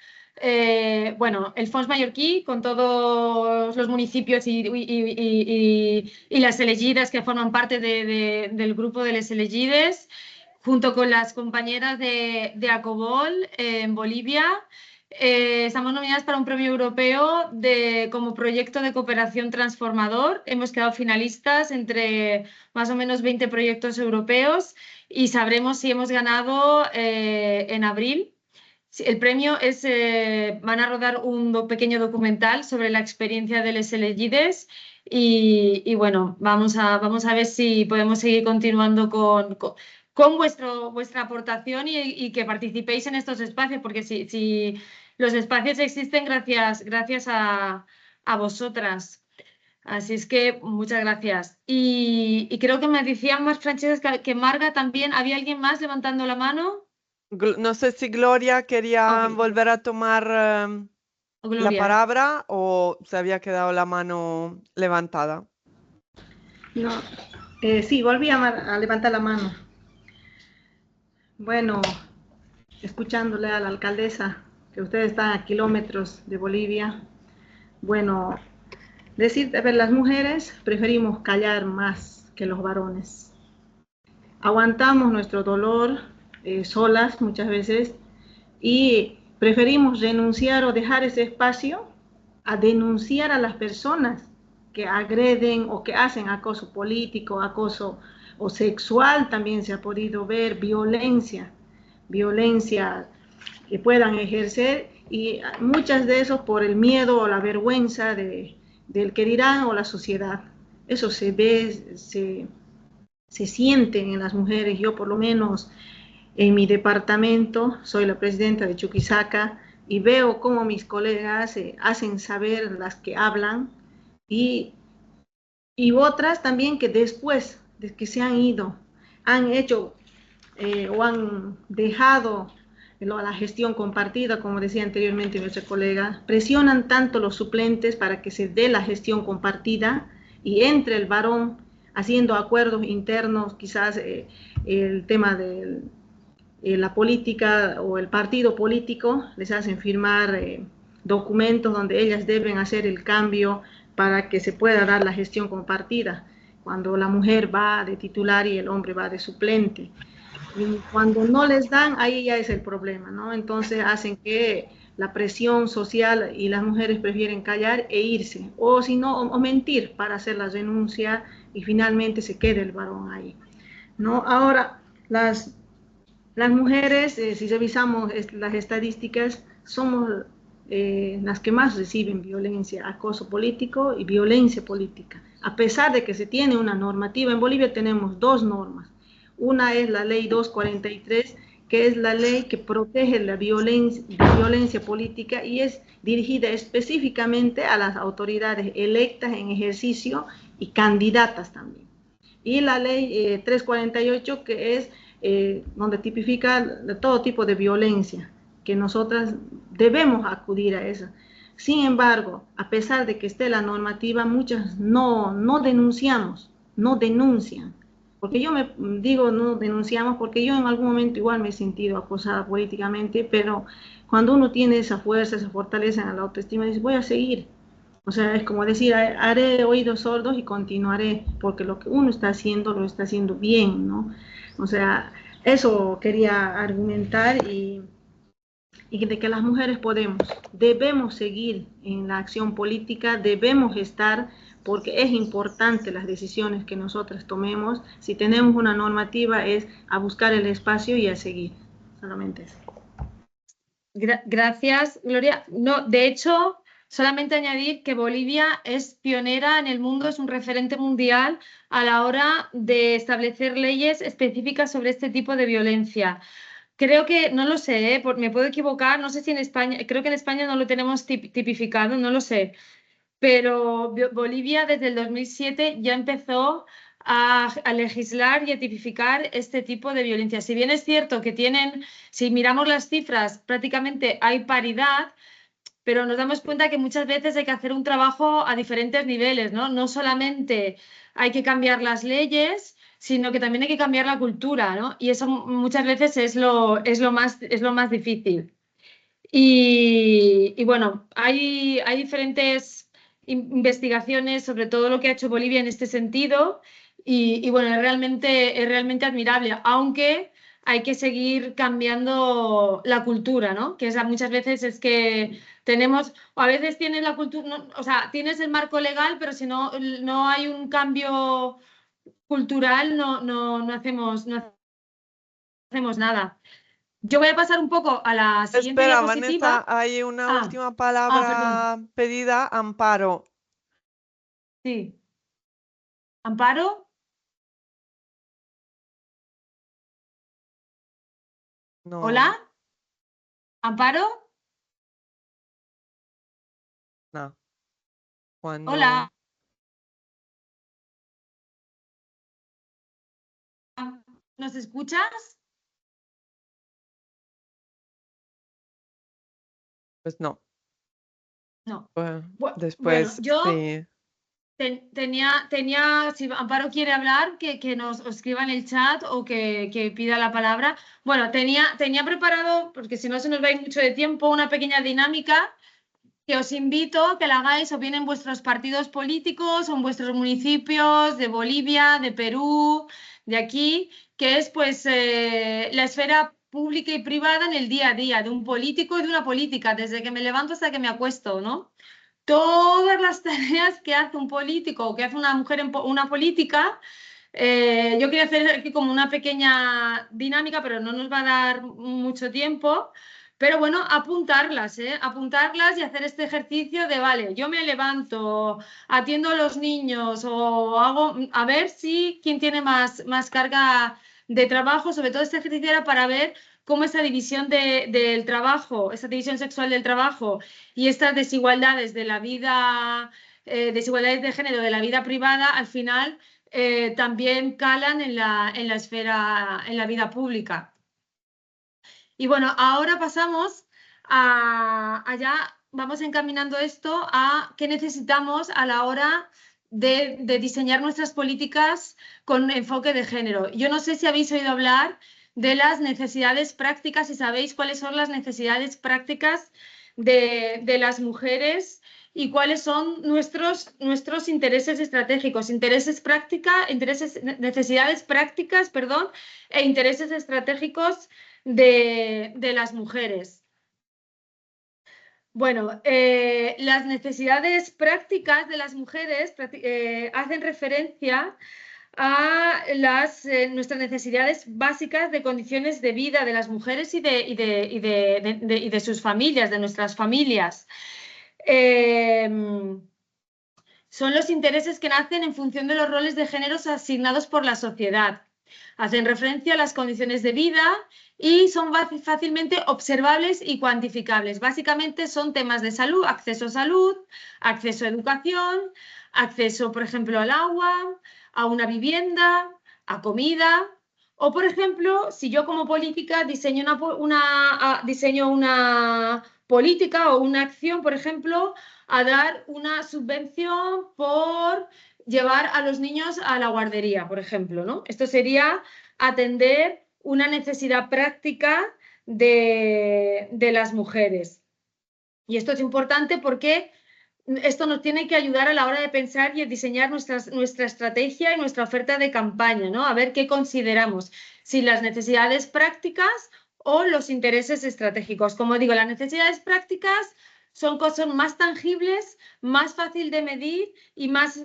bueno, el Fons Mallorquí, con todos los municipios y las elegidas que forman parte del grupo de las elegides, junto con las compañeras de Acobol en Bolivia. Estamos nominadas para un premio europeo como proyecto de cooperación transformador. Hemos quedado finalistas entre más o menos 20 proyectos europeos y sabremos si hemos ganado en abril. El premio es, van a rodar un pequeño documental sobre la experiencia de les elegides y bueno, vamos a ver si podemos seguir continuando con vuestra aportación y que participéis en estos espacios, porque si los espacios existen gracias a vosotras. Así es que muchas gracias. Y creo que me decían más, Francesca, que Marga también. ¿Había alguien más levantando la mano? No sé si Gloria quería Ok. volver a tomar la Gloria. palabra o se había quedado la mano levantada. No, sí, volví a levantar la mano. Bueno, escuchándole a la alcaldesa, que ustedes están a kilómetros de Bolivia. Bueno, decir, a ver, las mujeres preferimos callar más que los varones. Aguantamos nuestro dolor solas muchas veces y preferimos renunciar o dejar ese espacio a denunciar a las personas que agreden o que hacen acoso político, acoso o sexual, también se ha podido ver violencia que puedan ejercer, y muchas de esos por el miedo o la vergüenza del que dirán o la sociedad. Eso se ve, se sienten en las mujeres. Yo por lo menos en mi departamento soy la presidenta de Chuquisaca y veo cómo mis colegas hacen saber, las que hablan, y otras también que después de que se han ido, han hecho o han dejado la gestión compartida, como decía anteriormente nuestra colega, presionan tanto los suplentes para que se dé la gestión compartida y entre el varón haciendo acuerdos internos, quizás el tema de la política o el partido político, les hacen firmar documentos donde ellas deben hacer el cambio para que se pueda dar la gestión compartida, cuando la mujer va de titular y el hombre va de suplente. Y cuando no les dan, ahí ya es el problema, ¿no? Entonces hacen que la presión social y las mujeres prefieren callar e irse, o si no, o mentir para hacer la renuncia y finalmente se quede el varón ahí, ¿no? Ahora, las mujeres, si revisamos las estadísticas, somos las que más reciben violencia, acoso político y violencia política. A pesar de que se tiene una normativa, en Bolivia tenemos dos normas. Una es la ley 243, que es la ley que protege la violencia política y es dirigida específicamente a las autoridades electas en ejercicio y candidatas también. Y la ley 348, que es donde tipifica todo tipo de violencia, que nosotras debemos acudir a esa. Sin embargo, a pesar de que esté la normativa, muchas no denunciamos, no denuncian. Porque yo me digo no denunciamos porque yo en algún momento igual me he sentido acosada políticamente, pero cuando uno tiene esa fuerza, esa fortaleza en la autoestima, dice voy a seguir. O sea, es como decir, haré oídos sordos y continuaré, porque lo que uno está haciendo, lo está haciendo bien, ¿no? O sea, eso quería argumentar y de que las mujeres debemos seguir en la acción política, debemos estar porque es importante las decisiones que nosotras tomemos. Si tenemos una normativa es a buscar el espacio y a seguir. Solamente eso. Gracias, Gloria. No, de hecho, solamente añadir que Bolivia es pionera en el mundo, es un referente mundial a la hora de establecer leyes específicas sobre este tipo de violencia. Creo que, no lo sé, me puedo equivocar, no sé si en España, creo que en España no lo tenemos tipificado, no lo sé, pero Bolivia desde el 2007 ya empezó a legislar y a tipificar este tipo de violencia. Si bien es cierto que tienen, si miramos las cifras, prácticamente hay paridad, pero nos damos cuenta que muchas veces hay que hacer un trabajo a diferentes niveles, ¿no? No solamente hay que cambiar las leyes, sino que también hay que cambiar la cultura, ¿no? Y eso muchas veces es lo más difícil. Y bueno, hay diferentes investigaciones sobre todo lo que ha hecho Bolivia en este sentido y bueno, es realmente admirable, aunque hay que seguir cambiando la cultura, ¿no? Que muchas veces es que tenemos, o a veces tienes la cultura, no, o sea, tienes el marco legal, pero si no hay un cambio cultural, no hacemos nada. Yo voy a pasar un poco a la siguiente Espera, diapositiva. Vanessa, hay una última Perdón. palabra pedida, Amparo. Sí. ¿Amparo? No. ¿Hola? ¿Amparo? No. Cuando... Hola. ¿Nos escuchas? Pues no. No. Pues, después, Bueno, yo sí. tenía, si Amparo quiere hablar, que nos escriba en el chat o que pida la palabra. Bueno, tenía preparado, porque si no se nos va a ir mucho de tiempo, una pequeña dinámica que os invito a que la hagáis o bien en vuestros partidos políticos o en vuestros municipios de Bolivia, de Perú, de aquí, que es pues la esfera pública y privada en el día a día de un político y de una política, desde que me levanto hasta que me acuesto, ¿no? Todas las tareas que hace un político o que hace una mujer en una política. Yo quería hacer aquí como una pequeña dinámica, pero no nos va a dar mucho tiempo. Pero bueno, apuntarlas y hacer este ejercicio de, vale, yo me levanto, atiendo a los niños o hago, a ver si quién tiene más carga de trabajo. Sobre todo este ejercicio era para ver cómo esa división del trabajo, esa división sexual del trabajo y estas desigualdades de la vida, desigualdades de género de la vida privada, al final también calan en la esfera, en la vida pública. Y bueno, ahora pasamos allá, vamos encaminando esto a qué necesitamos a la hora de diseñar nuestras políticas con enfoque de género. Yo no sé si habéis oído hablar de las necesidades prácticas y sabéis cuáles son las necesidades prácticas de las mujeres y cuáles son nuestros intereses estratégicos, necesidades prácticas, perdón, e intereses estratégicos de las mujeres. Bueno, las necesidades prácticas de las mujeres hacen referencia a nuestras necesidades básicas de condiciones de vida de las mujeres y de sus familias, de nuestras familias. Son los intereses que nacen en función de los roles de géneros asignados por la sociedad. Hacen referencia a las condiciones de vida y son fácilmente observables y cuantificables. Básicamente son temas de salud, acceso a educación, acceso, por ejemplo, al agua, a una vivienda, a comida. O, por ejemplo, si yo como política diseño una política o una acción, por ejemplo, a dar una subvención por llevar a los niños a la guardería, por ejemplo, ¿no? Esto sería atender una necesidad práctica de las mujeres. Y esto es importante porque esto nos tiene que ayudar a la hora de pensar y diseñar nuestra estrategia y nuestra oferta de campaña, ¿no? A ver qué consideramos, si las necesidades prácticas o los intereses estratégicos. Como digo, las necesidades prácticas son cosas más tangibles, más fácil de medir y más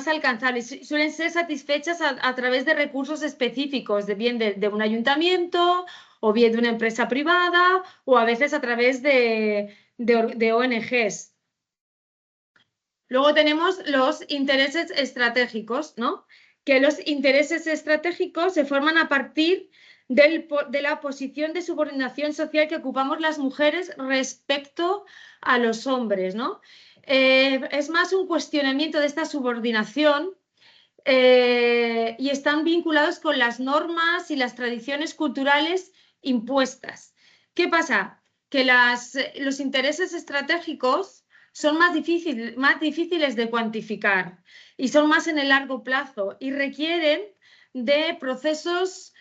alcanzables. Suelen ser satisfechas a través de recursos específicos, bien de un ayuntamiento o bien de una empresa privada o a veces a través de ONGs. Luego tenemos los intereses estratégicos, ¿no? Que los intereses estratégicos se forman a partir de la posición de subordinación social que ocupamos las mujeres respecto a los hombres, ¿no? Es más un cuestionamiento de esta subordinación y están vinculados con las normas y las tradiciones culturales impuestas. ¿Qué pasa? Que los intereses estratégicos son más difíciles de cuantificar y son más en el largo plazo y requieren de procesos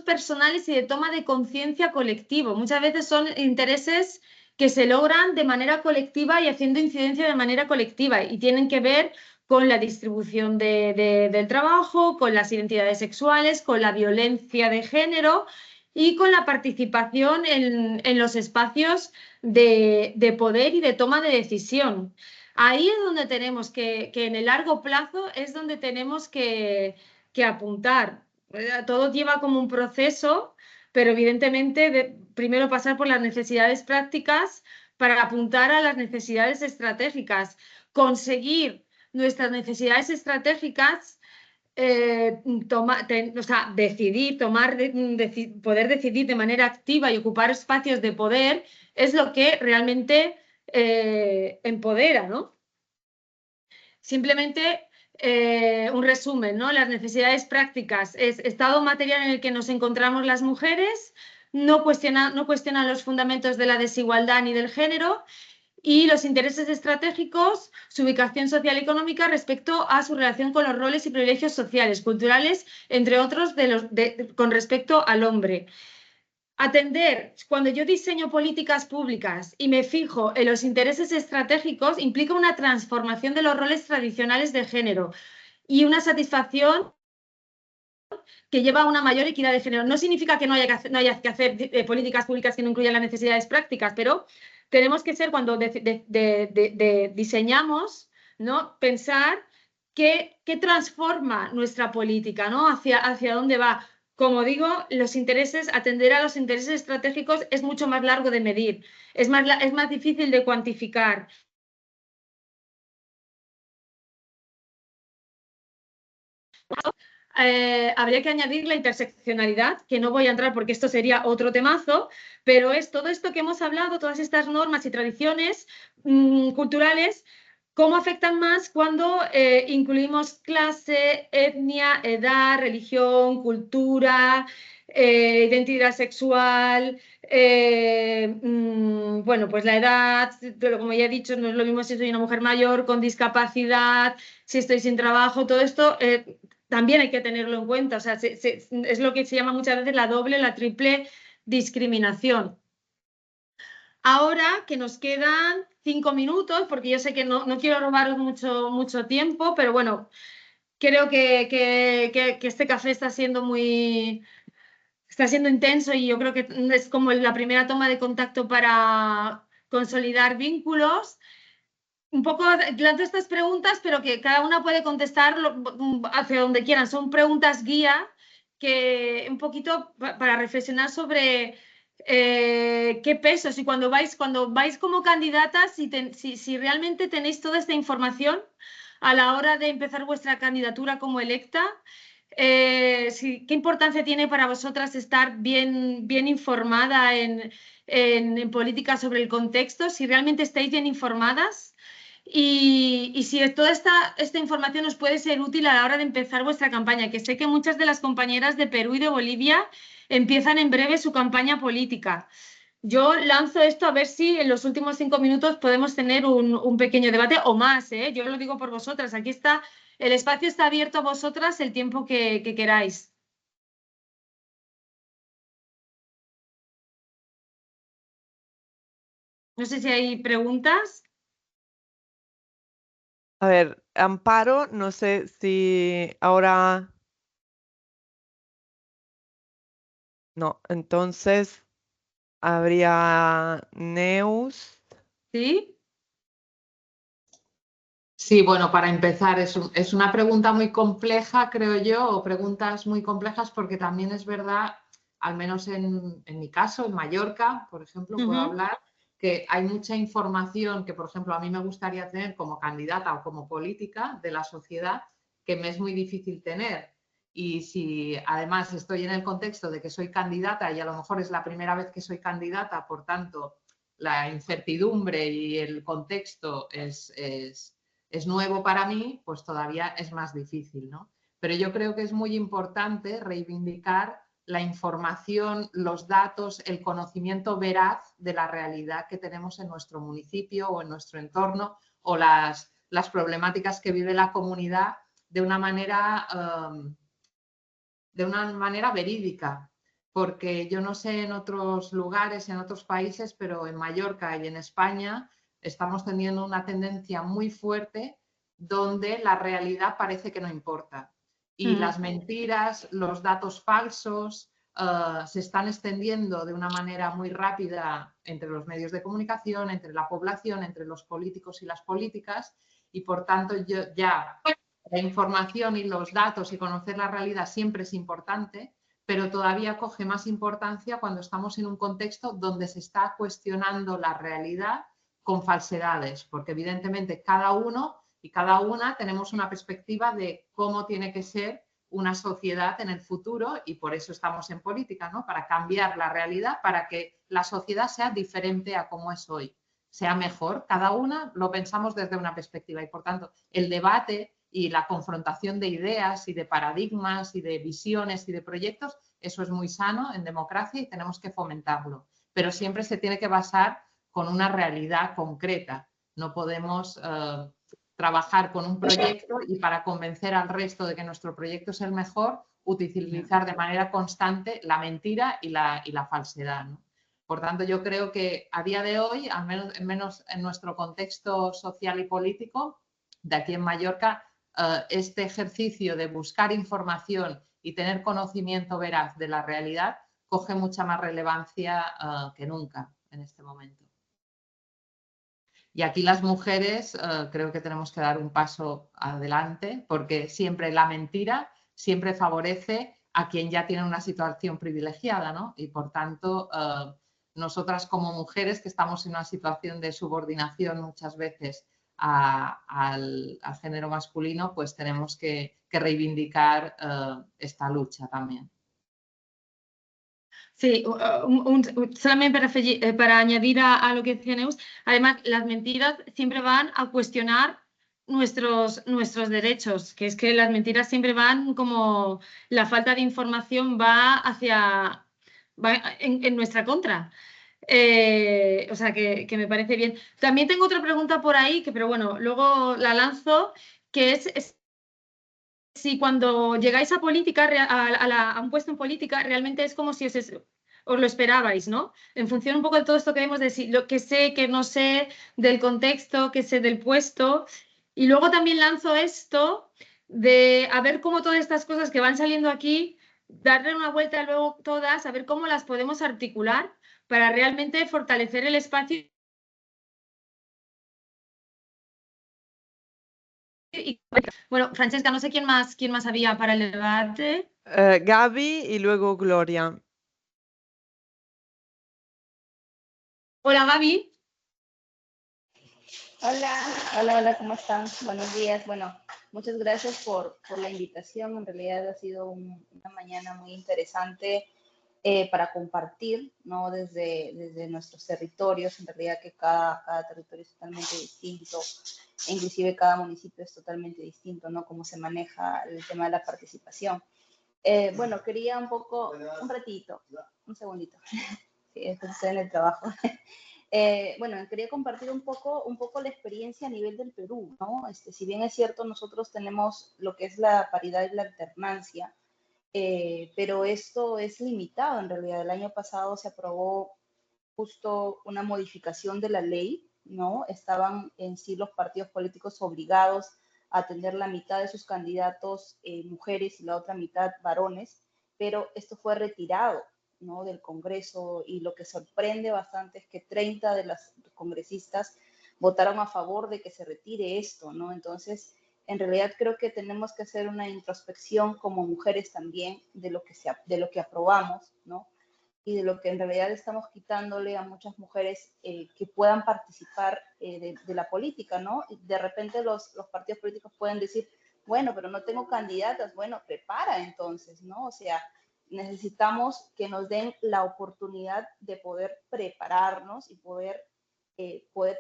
personales y de toma de conciencia colectivo. Muchas veces son intereses que se logran de manera colectiva y haciendo incidencia de manera colectiva y tienen que ver con la distribución del trabajo, con las identidades sexuales, con la violencia de género y con la participación en los espacios de poder y de toma de decisión. Ahí es donde tenemos que en el largo plazo es donde tenemos que apuntar. Todo lleva como un proceso, pero evidentemente primero pasar por las necesidades prácticas para apuntar a las necesidades estratégicas, conseguir nuestras necesidades estratégicas, poder decidir de manera activa y ocupar espacios de poder es lo que realmente empodera, ¿no? Simplemente un resumen, ¿no? Las necesidades prácticas es estado material en el que nos encontramos las mujeres, no cuestionan los fundamentos de la desigualdad ni del género, y los intereses estratégicos, su ubicación social y económica respecto a su relación con los roles y privilegios sociales, culturales, entre otros, con respecto al hombre. Atender, cuando yo diseño políticas públicas y me fijo en los intereses estratégicos, implica una transformación de los roles tradicionales de género y una satisfacción que lleva a una mayor equidad de género. No significa que no haya que hacer políticas públicas que no incluyan las necesidades prácticas, pero tenemos que ser, cuando diseñamos, ¿no? Pensar qué transforma nuestra política, ¿no? Hacia dónde va. Como digo, atender a los intereses estratégicos es mucho más largo de medir, es más difícil de cuantificar. Habría que añadir la interseccionalidad, que no voy a entrar porque esto sería otro temazo, pero es todo esto que hemos hablado, todas estas normas y tradiciones culturales, cómo afectan más cuando incluimos clase, etnia, edad, religión, cultura, identidad sexual, bueno, pues la edad, pero como ya he dicho, no es lo mismo si soy una mujer mayor, con discapacidad, si estoy sin trabajo, todo esto también hay que tenerlo en cuenta. O sea, es lo que se llama muchas veces la doble, la triple discriminación. Ahora que nos quedan 5 minutos, porque yo sé que no quiero robaros mucho tiempo, pero bueno, creo que este café está siendo intenso y yo creo que es como la primera toma de contacto para consolidar vínculos. Un poco lanzo estas preguntas, pero que cada una puede contestar hacia donde quieran. Son preguntas guía que un poquito para reflexionar sobre qué peso, si cuando vais como candidatas, si realmente tenéis toda esta información a la hora de empezar vuestra candidatura como electa, qué importancia tiene para vosotras estar bien informada en política sobre el contexto, si realmente estáis bien informadas. Y si toda esta información os puede ser útil a la hora de empezar vuestra campaña, que sé que muchas de las compañeras de Perú y de Bolivia empiezan en breve su campaña política. Yo lanzo esto a ver si en los últimos 5 minutos podemos tener un pequeño debate o más, ¿eh? Yo lo digo por vosotras. Aquí está, el espacio está abierto a vosotras el tiempo que queráis. No sé si hay preguntas. A ver, Amparo, no sé si ahora... No, entonces habría Neus. ¿Sí? Sí, bueno, para empezar, es una pregunta muy compleja, creo yo, o preguntas muy complejas, porque también es verdad, al menos en mi caso, en Mallorca, por ejemplo, puedo hablar, que hay mucha información que, por ejemplo, a mí me gustaría tener como candidata o como política de la sociedad, que me es muy difícil tener. Y si además estoy en el contexto de que soy candidata y a lo mejor es la primera vez que soy candidata, por tanto, la incertidumbre y el contexto es nuevo para mí, pues todavía es más difícil, ¿no? Pero yo creo que es muy importante reivindicar la información, los datos, el conocimiento veraz de la realidad que tenemos en nuestro municipio o en nuestro entorno, o las problemáticas que vive la comunidad de una manera verídica. Porque yo no sé en otros lugares, en otros países, pero en Mallorca y en España estamos teniendo una tendencia muy fuerte donde la realidad parece que no importa. Y las mentiras, los datos falsos se están extendiendo de una manera muy rápida entre los medios de comunicación, entre la población, entre los políticos y las políticas. Y por tanto, la información y los datos y conocer la realidad siempre es importante, pero todavía coge más importancia cuando estamos en un contexto donde se está cuestionando la realidad con falsedades, porque evidentemente cada uno y cada una tenemos una perspectiva de cómo tiene que ser una sociedad en el futuro, y por eso estamos en política, ¿no? Para cambiar la realidad, para que la sociedad sea diferente a como es hoy, sea mejor. Cada una lo pensamos desde una perspectiva y, por tanto, el debate y la confrontación de ideas y de paradigmas y de visiones y de proyectos, eso es muy sano en democracia y tenemos que fomentarlo. Pero siempre se tiene que basar con una realidad concreta. No podemos trabajar con un proyecto y para convencer al resto de que nuestro proyecto es el mejor, utilizar de manera constante la mentira y la falsedad, ¿no? Por tanto, yo creo que a día de hoy, al menos en nuestro contexto social y político, de aquí en Mallorca, este ejercicio de buscar información y tener conocimiento veraz de la realidad coge mucha más relevancia que nunca en este momento. Y aquí las mujeres creo que tenemos que dar un paso adelante, porque siempre la mentira siempre favorece a quien ya tiene una situación privilegiada, ¿no? Y por tanto, nosotras como mujeres que estamos en una situación de subordinación muchas veces al género masculino, pues tenemos que reivindicar esta lucha también. Sí, solamente para añadir a lo que decía Neus, además las mentiras siempre van a cuestionar nuestros derechos, que es que las mentiras siempre van como la falta de información va en nuestra contra. O sea, que me parece bien. También tengo otra pregunta por ahí, pero bueno, luego la lanzo, que es si cuando llegáis a política, a un puesto en política, realmente es como si os lo esperabais, ¿no? En función un poco de todo esto que vemos, de lo que sé, que no sé, del contexto, que sé del puesto. Y luego también lanzo esto de a ver cómo todas estas cosas que van saliendo aquí, darle una vuelta luego todas, a ver cómo las podemos articular para realmente fortalecer el espacio. Bueno, Francesca, no sé quién más había para el debate. Gaby y luego Gloria. Hola, Gaby. Hola, ¿cómo están? Buenos días. Bueno, muchas gracias por la invitación. En realidad ha sido una mañana muy interesante para compartir, ¿no? Desde nuestros territorios. En realidad que cada territorio es totalmente distinto, e inclusive cada municipio es totalmente distinto, ¿no? Cómo se maneja el tema de la participación. Bueno, quería un ratito, un segundito. Sí, estoy en el trabajo. Bueno, quería compartir un poco la experiencia a nivel del Perú, ¿no? Si bien es cierto, nosotros tenemos lo que es la paridad y la alternancia, pero esto es limitado en realidad. El año pasado se aprobó justo una modificación de la ley, ¿no? Estaban en sí los partidos políticos obligados a tener la mitad de sus candidatos mujeres y la otra mitad varones, pero esto fue retirado. ¿no?, del Congreso, y lo que sorprende bastante es que 30 de las congresistas votaron a favor de que se retire esto, ¿no? Entonces, en realidad creo que tenemos que hacer una introspección como mujeres también de lo que aprobamos, ¿no?, y de lo que en realidad estamos quitándole a muchas mujeres que puedan participar de la política, ¿no? Y de repente los partidos políticos pueden decir, bueno, pero no tengo candidatas. Bueno, prepara entonces, ¿no? O sea, necesitamos que nos den la oportunidad de poder prepararnos y poder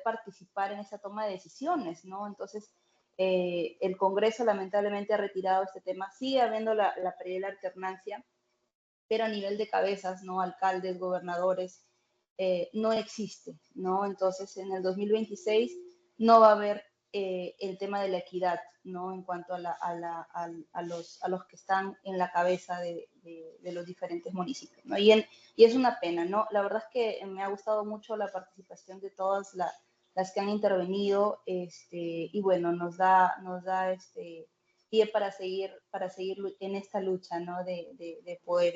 participar en esa toma de decisiones, ¿no? Entonces, el Congreso lamentablemente ha retirado este tema. Sigue habiendo la paridad y la alternancia, pero a nivel de cabezas, ¿no?, alcaldes, gobernadores, no existe, ¿no? Entonces, en el 2026 no va a haber el tema de la equidad, ¿no?, en cuanto a los que están en la cabeza de los diferentes municipios, ¿no? Y es una pena, ¿no? La verdad es que me ha gustado mucho la participación de todas las que han intervenido, y bueno, nos da pie para seguir en esta lucha, ¿no?, de poder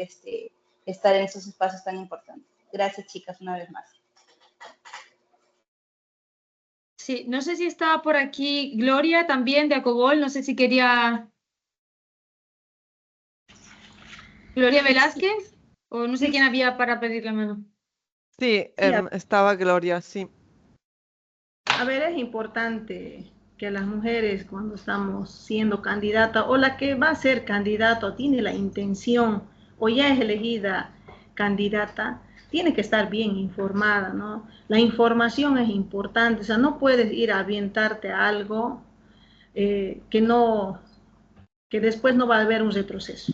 estar en esos espacios tan importantes. Gracias, chicas, una vez más. Sí, no sé si estaba por aquí Gloria también de Acobol, no sé si quería... Gloria Velázquez, o no sé quién había para pedir la mano. Sí, estaba Gloria, sí. A ver, es importante que las mujeres, cuando estamos siendo candidata, o la que va a ser candidato, tiene la intención o ya es elegida candidata, tiene que estar bien informada, ¿no? La información es importante, o sea, no puedes ir a avientarte a algo que después no va a haber un retroceso.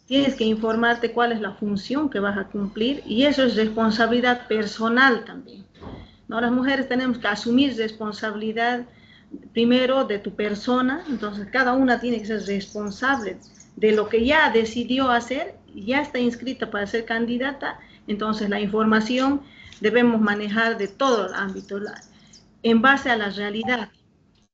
Tienes que informarte cuál es la función que vas a cumplir, y eso es responsabilidad personal también, ¿no? Las mujeres tenemos que asumir responsabilidad primero de tu persona, entonces cada una tiene que ser responsable de lo que ya decidió hacer, ya está inscrita para ser candidata. Entonces la información debemos manejar de todo el ámbito, en base a la realidad.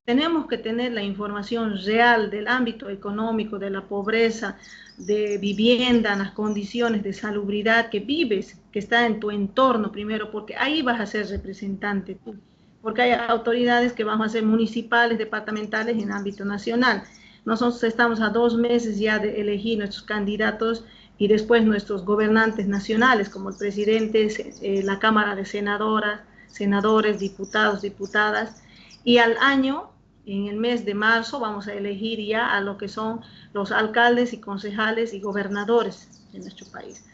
Tenemos que tener la información real del ámbito económico, de la pobreza, de vivienda, las condiciones de salubridad que vives, que está en tu entorno primero, porque ahí vas a ser representante tú. Porque hay autoridades que van a ser municipales, departamentales en ámbito nacional. Nosotros estamos a 2 meses ya de elegir nuestros candidatos y después nuestros gobernantes nacionales, como el presidente, la Cámara de Senadoras, senadores, diputados, diputadas, y al año, en el mes de marzo, vamos a elegir ya a lo que son los alcaldes y concejales y gobernadores de nuestro país.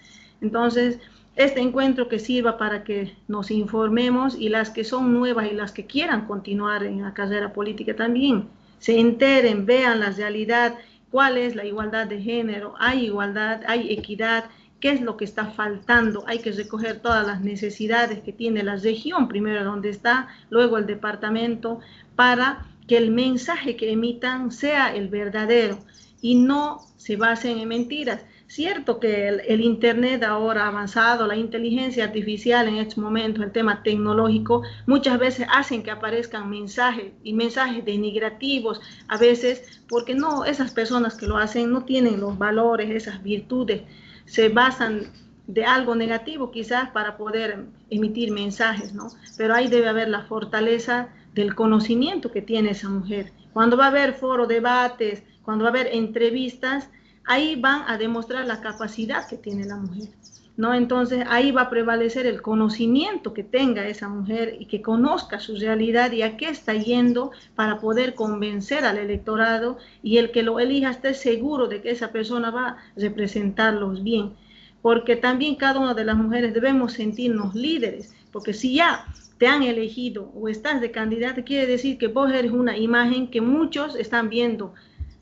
Entonces, este encuentro que sirva para que nos informemos, y las que son nuevas y las que quieran continuar en la carrera política también se enteren, vean la realidad, cuál es la igualdad de género, hay igualdad, hay equidad, qué es lo que está faltando. Hay que recoger todas las necesidades que tiene la región, primero donde está, luego el departamento, para que el mensaje que emitan sea el verdadero y no se basen en mentiras. Cierto que el Internet ahora avanzado, la inteligencia artificial en estos momentos, el tema tecnológico, muchas veces hacen que aparezcan mensajes y mensajes denigrativos, a veces porque no, esas personas que lo hacen no tienen los valores, esas virtudes, se basan de algo negativo quizás para poder emitir mensajes, ¿no? Pero ahí debe haber la fortaleza del conocimiento que tiene esa mujer. Cuando va a haber foro, debates, cuando va a haber entrevistas, ahí van a demostrar la capacidad que tiene la mujer, ¿no? Entonces ahí va a prevalecer el conocimiento que tenga esa mujer y que conozca su realidad y a qué está yendo, para poder convencer al electorado, y el que lo elija esté seguro de que esa persona va a representarlos bien. Porque también cada una de las mujeres debemos sentirnos líderes, porque si ya te han elegido o estás de candidata, quiere decir que vos eres una imagen que muchos están viendo,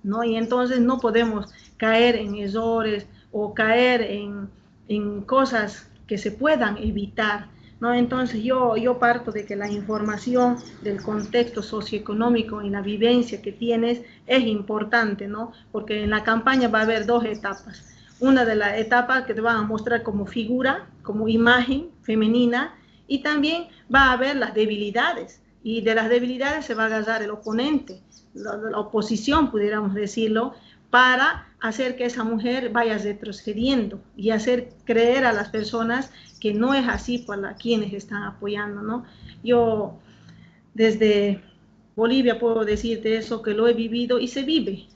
¿no? Y entonces no podemos caer en errores o caer en cosas que se puedan evitar, ¿no? Entonces yo parto de que la información del contexto socioeconómico y la vivencia que tienes es importante, ¿no? Porque en la campaña va a haber 2 etapas. Una de las etapas que te van a mostrar como figura, como imagen femenina, y también va a haber las debilidades, y de las debilidades se va a agarrar el oponente, la oposición, pudiéramos decirlo, para hacer que esa mujer vaya retrocediendo y hacer creer a las personas que no es así para quienes están apoyando, ¿no? Yo desde Bolivia puedo decirte eso, que lo he vivido y se vive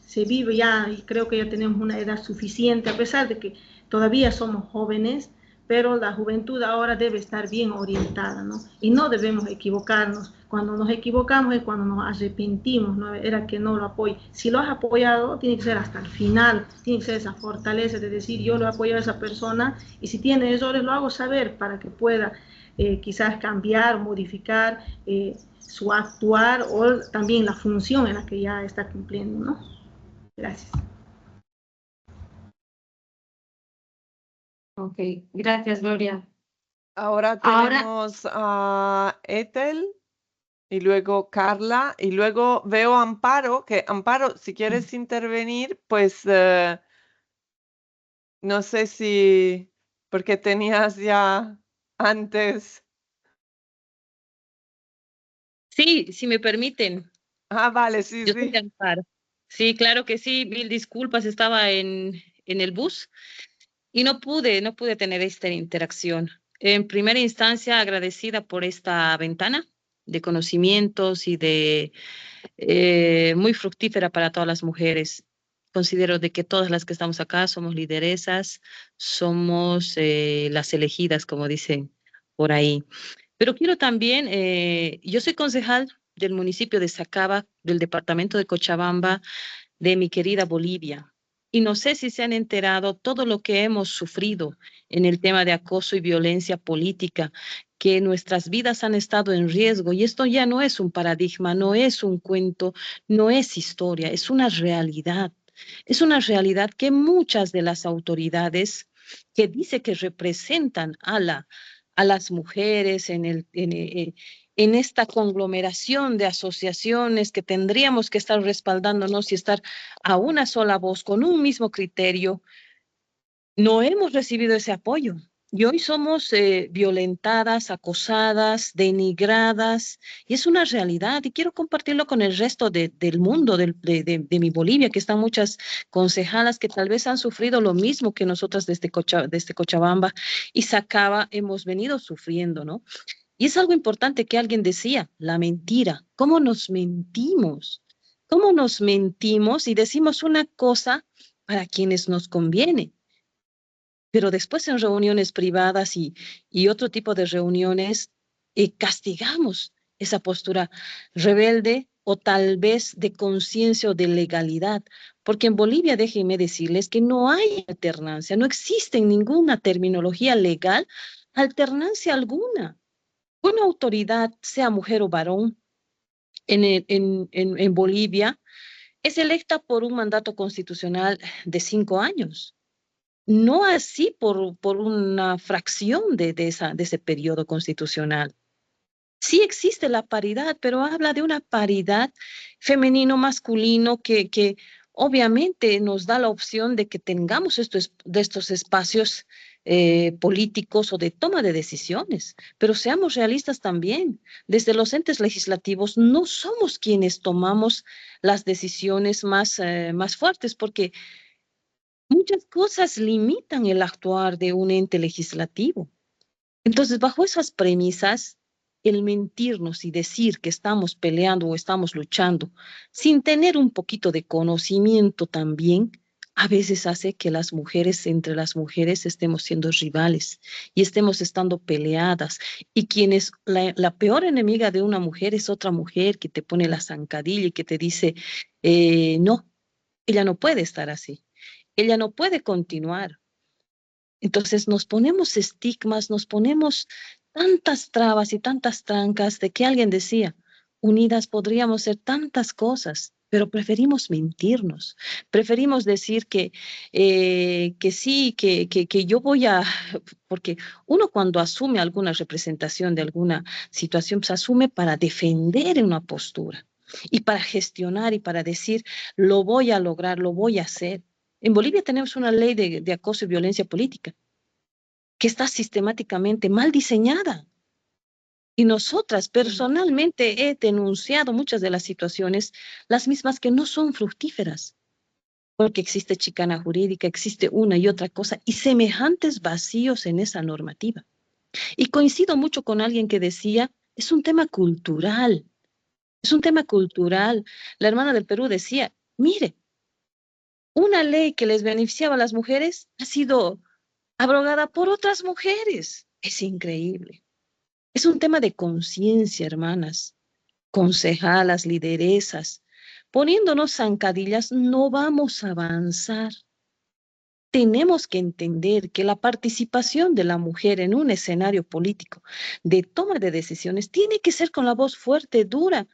ya, y creo que ya tenemos una edad suficiente, a pesar de que todavía somos jóvenes, pero la juventud ahora debe estar bien orientada, ¿no? Y no debemos equivocarnos. Cuando nos equivocamos es cuando nos arrepentimos, ¿no? Era que no lo apoye. Si lo has apoyado, tiene que ser hasta el final, tiene que ser esa fortaleza de decir, yo lo apoyo a esa persona, y si tiene errores, lo hago saber para que pueda quizás cambiar, modificar su actuar o también la función en la que ya está cumpliendo, ¿no? Gracias. Ok, gracias, Gloria. Ahora tenemos a Ethel y luego Carla y luego veo a Amparo, que Amparo, si quieres intervenir, pues no sé si, porque tenías ya antes. Sí, si me permiten. Ah, vale, sí, Yo sí. soy Amparo. Sí, claro que sí, mil disculpas, estaba en el bus y no pude tener esta interacción. En primera instancia, agradecida por esta ventana de conocimientos y de muy fructífera para todas las mujeres. Considero de que todas las que estamos acá somos lideresas, somos las elegidas, como dicen por ahí. Pero quiero también, yo soy concejal del municipio de Sacaba, del departamento de Cochabamba, de mi querida Bolivia. Y no sé si se han enterado todo lo que hemos sufrido en el tema de acoso y violencia política, que nuestras vidas han estado en riesgo. Y esto ya no es un paradigma, no es un cuento, no es historia, es una realidad. Es una realidad que muchas de las autoridades que dice que representan a las mujeres en esta conglomeración de asociaciones que tendríamos que estar respaldándonos y estar a una sola voz, con un mismo criterio, no hemos recibido ese apoyo. Y hoy somos violentadas, acosadas, denigradas, y es una realidad. Y quiero compartirlo con el resto del mundo, de mi Bolivia, que están muchas concejalas que tal vez han sufrido lo mismo que nosotras desde Cochabamba y Sacaba hemos venido sufriendo, ¿no? Y es algo importante que alguien decía, la mentira. ¿Cómo nos mentimos? ¿Cómo nos mentimos y decimos una cosa para quienes nos conviene? Pero después en reuniones privadas y otro tipo de reuniones, castigamos esa postura rebelde o tal vez de conciencia o de legalidad. Porque en Bolivia, déjenme decirles que no hay alternancia, no existe en ninguna terminología legal alternancia alguna. Una autoridad, sea mujer o varón, en Bolivia, es electa por un mandato constitucional de 5 años. No así por una fracción de ese periodo constitucional. Sí existe la paridad, pero habla de una paridad femenino-masculino que obviamente nos da la opción de que tengamos estos espacios políticos o de toma de decisiones. Pero seamos realistas también. Desde los entes legislativos no somos quienes tomamos las decisiones más fuertes, porque muchas cosas limitan el actuar de un ente legislativo. Entonces, bajo esas premisas, el mentirnos y decir que estamos peleando o estamos luchando sin tener un poquito de conocimiento también, a veces hace que las mujeres, entre las mujeres, estemos siendo rivales y estemos estando peleadas. Y la peor enemiga de una mujer es otra mujer que te pone la zancadilla y que te dice, no, ella no puede estar así. Ella no puede continuar. Entonces nos ponemos estigmas, nos ponemos tantas trabas y tantas trancas de que alguien decía, unidas podríamos ser tantas cosas, pero preferimos mentirnos, preferimos decir que sí, que yo voy a, porque uno cuando asume alguna representación de alguna situación, pues asume para defender una postura y para gestionar y para decir, lo voy a lograr, lo voy a hacer. En Bolivia tenemos una ley de acoso y violencia política que está sistemáticamente mal diseñada. Y nosotras personalmente he denunciado muchas de las situaciones, las mismas que no son fructíferas. porque existe chicana jurídica, existe una y otra cosa, y semejantes vacíos en esa normativa. Y coincido mucho con alguien que decía, es un tema cultural, es un tema cultural. La hermana del Perú decía, mire, una ley que les beneficiaba a las mujeres ha sido abrogada por otras mujeres. Es increíble. Es un tema de conciencia, hermanas, concejalas, lideresas. Poniéndonos zancadillas no vamos a avanzar. Tenemos que entender que la participación de la mujer en un escenario político de toma de decisiones tiene que ser con la voz fuerte, dura,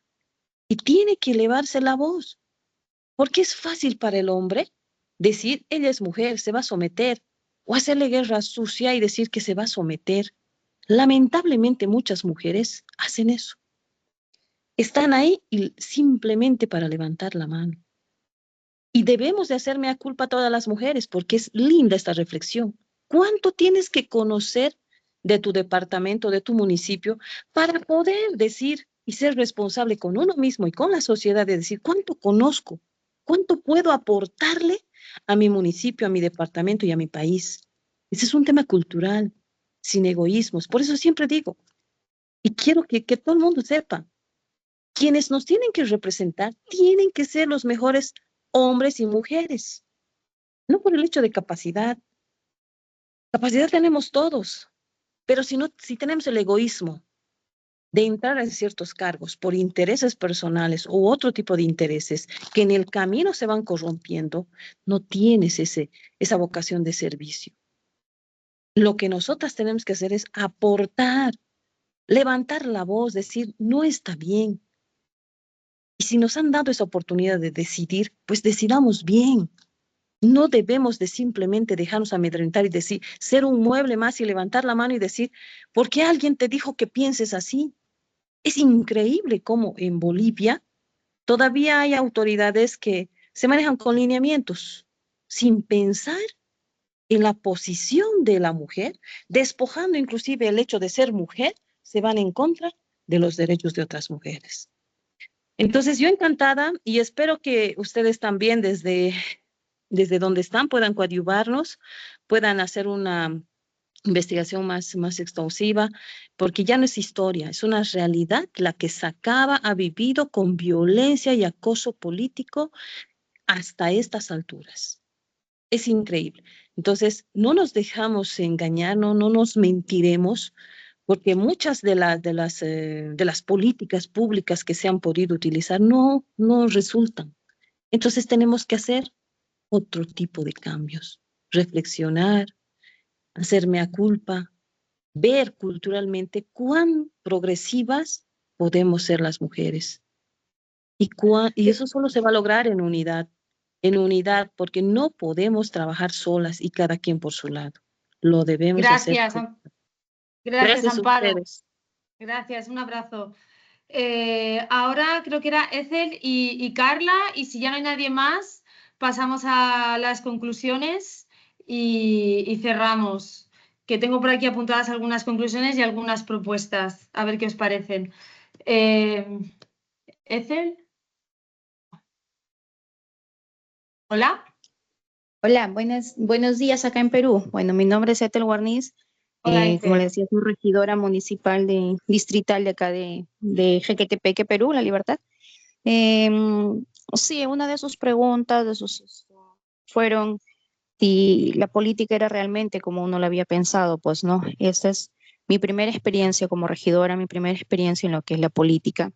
y tiene que elevarse la voz. Porque es fácil para el hombre decir, ella es mujer, se va a someter, o hacerle guerra sucia y decir que se va a someter. Lamentablemente muchas mujeres hacen eso. Están ahí y simplemente para levantar la mano. Y debemos de hacerme a culpa a todas las mujeres, porque es linda esta reflexión. ¿Cuánto tienes que conocer de tu departamento, de tu municipio, para poder decir y ser responsable con uno mismo y con la sociedad de decir cuánto conozco, cuánto puedo aportarle a mi municipio, a mi departamento y a mi país? Ese es un tema cultural, sin egoísmos. Por eso siempre digo, y quiero que todo el mundo sepa, quienes nos tienen que representar tienen que ser los mejores hombres y mujeres, no por el hecho de capacidad. Capacidad tenemos todos, pero si tenemos el egoísmo de entrar en ciertos cargos por intereses personales u otro tipo de intereses que en el camino se van corrompiendo, no tienes esa vocación de servicio. Lo que nosotras tenemos que hacer es aportar, levantar la voz, decir, no está bien. Y si nos han dado esa oportunidad de decidir, pues decidamos bien. No debemos de simplemente dejarnos amedrentar y decir, ser un mueble más y levantar la mano y decir, ¿por qué alguien te dijo que pienses así? Es increíble cómo en Bolivia todavía hay autoridades que se manejan con lineamientos sin pensar en la posición de la mujer, despojando inclusive el hecho de ser mujer, se van en contra de los derechos de otras mujeres. Entonces, yo encantada y espero que ustedes también desde donde están puedan coadyuvarnos, puedan hacer una investigación más exhaustiva, porque ya no es historia, es una realidad la que Sacaba ha vivido con violencia y acoso político hasta estas alturas. Es increíble. Entonces, no nos dejamos engañar, no nos mentiremos, porque muchas de las políticas públicas que se han podido utilizar no resultan. Entonces, tenemos que hacer otro tipo de cambios, reflexionar, hacerme a culpa, ver culturalmente cuán progresivas podemos ser las mujeres. Y eso solo se va a lograr en unidad, porque no podemos trabajar solas y cada quien por su lado. Lo debemos hacer. Gracias, Amparo. A ustedes. Gracias, un abrazo. Ahora creo que era Ethel y Carla, y si ya no hay nadie más, pasamos a las conclusiones y cerramos, que tengo por aquí apuntadas algunas conclusiones y algunas propuestas, a ver qué os parecen. Ethel. Hola. Hola, buenos días acá en Perú. Bueno, mi nombre es Ethel Guarniz. Hola, Como les decía, soy regidora municipal distrital de acá de Jequetepeque, Perú, La Libertad. Sí, una de sus preguntas fueron si la política era realmente como uno lo había pensado. Pues no, esta es mi primera experiencia como regidora, mi primera experiencia en lo que es la política.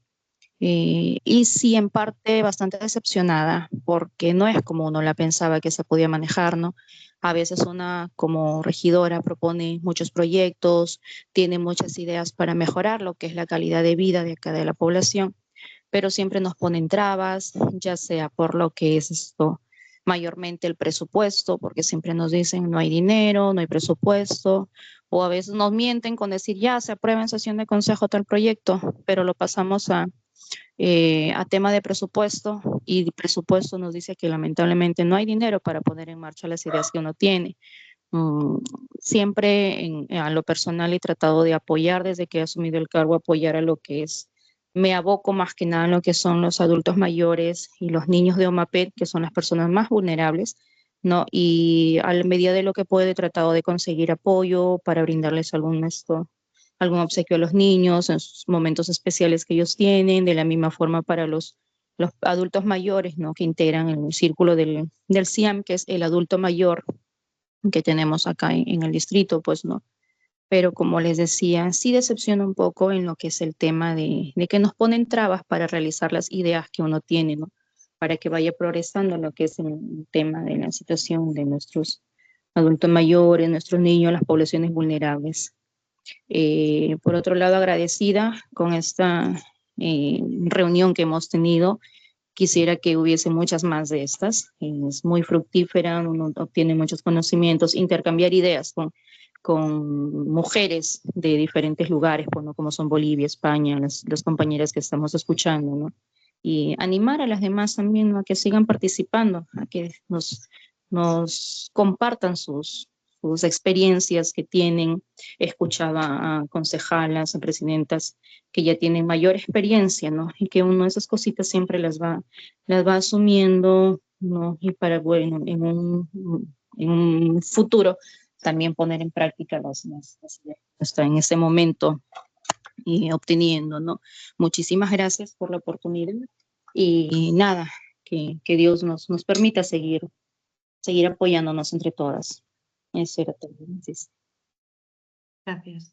Y sí, en parte bastante decepcionada, porque no es como uno la pensaba que se podía manejar, ¿no? A veces una como regidora propone muchos proyectos, tiene muchas ideas para mejorar lo que es la calidad de vida de acá de la población, pero siempre nos ponen trabas, ya sea por lo que es esto, mayormente el presupuesto, porque siempre nos dicen no hay dinero, no hay presupuesto, o a veces nos mienten con decir ya se aprueba en sesión de consejo tal proyecto, pero lo pasamos a tema de presupuesto, y el presupuesto nos dice que lamentablemente no hay dinero para poner en marcha las ideas que uno tiene. Siempre a lo personal he tratado de apoyar desde que he asumido el cargo, apoyar a lo que es me aboco más que nada en lo que son los adultos mayores y los niños de OMAPED, que son las personas más vulnerables, ¿no? Y a la medida de lo que puedo he tratado de conseguir apoyo para brindarles algún obsequio a los niños en sus momentos especiales que ellos tienen, de la misma forma para los adultos mayores, ¿no? Que integran el círculo del CIAM, que es el adulto mayor que tenemos acá en el distrito, pues, ¿no? Pero como les decía, sí decepciona un poco en lo que es el tema de que nos ponen trabas para realizar las ideas que uno tiene, ¿no? Para que vaya progresando en lo que es el tema de la situación de nuestros adultos mayores, nuestros niños, las poblaciones vulnerables. Por otro lado, agradecida con esta reunión que hemos tenido. Quisiera que hubiese muchas más de estas. Es muy fructífera, uno obtiene muchos conocimientos, intercambiar ideas con mujeres de diferentes lugares, bueno, como son Bolivia, España, las compañeras que estamos escuchando, ¿no? Y animar a las demás también, ¿no? A que sigan participando, a que nos compartan sus experiencias que tienen. He escuchado a concejalas, a presidentas que ya tienen mayor experiencia, ¿no? Y que uno esas cositas siempre las va asumiendo, ¿no? Y para, bueno, en un futuro también poner en práctica las ideas que está en ese momento y obteniendo, ¿no? Muchísimas gracias por la oportunidad y nada, que Dios nos permita seguir apoyándonos entre todas. Eso era todo. Gracias. Gracias.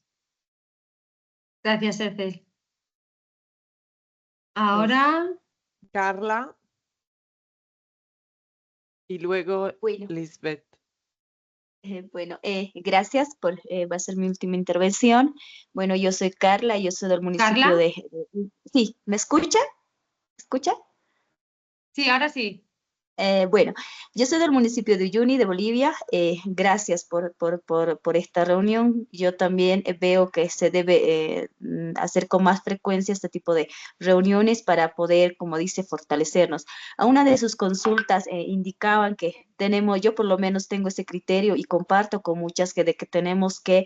Gracias, Ethel. Ahora... Carla. Y luego Bueno. Lisbeth. Bueno, gracias por, va a ser mi última intervención. Bueno, yo soy Carla, yo soy del municipio ¿Carla? Sí, ¿me escucha? ¿Me escucha? Sí, ahora sí. Bueno, yo soy del municipio de Uyuni, de Bolivia. Gracias por esta reunión. Yo también veo que se debe hacer con más frecuencia este tipo de reuniones para poder, como dice, fortalecernos. A una de sus consultas indicaban que yo por lo menos tengo ese criterio y comparto con muchas de que tenemos que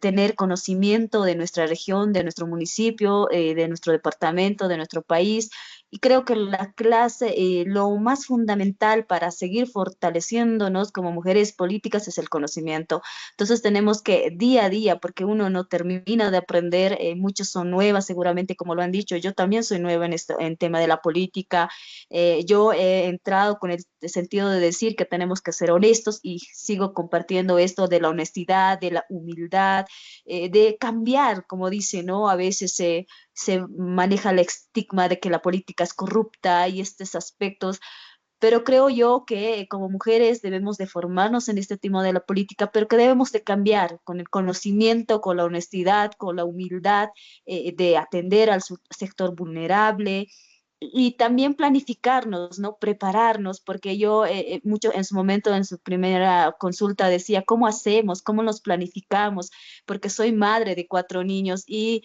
tener conocimiento de nuestra región, de nuestro municipio, de nuestro departamento, de nuestro país. Y creo que la clase, lo más fundamental para seguir fortaleciéndonos como mujeres políticas es el conocimiento. Entonces tenemos que día a día, porque uno no termina de aprender, muchos son nuevas seguramente, como lo han dicho, yo también soy nueva en tema de la política. Yo he entrado con el sentido de decir que tenemos que ser honestos y sigo compartiendo esto de la honestidad, de la humildad, de cambiar, como dice, ¿no? A veces se maneja el estigma de que la política es corrupta y estos aspectos, pero creo yo que como mujeres debemos de formarnos en este tema de la política, pero que debemos de cambiar con el conocimiento, con la honestidad, con la humildad, de atender al sector vulnerable, y también planificarnos, ¿no? Prepararnos, porque yo mucho en su momento, en su primera consulta decía, ¿cómo hacemos? ¿Cómo nos planificamos? Porque soy madre de 4 niños y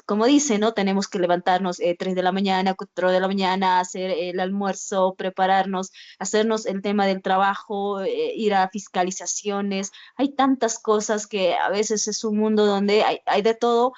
como dice, ¿no? Tenemos que levantarnos 3 de la mañana, 4 de la mañana, hacer el almuerzo, prepararnos, hacernos el tema del trabajo, ir a fiscalizaciones. Hay tantas cosas que a veces es un mundo donde hay de todo,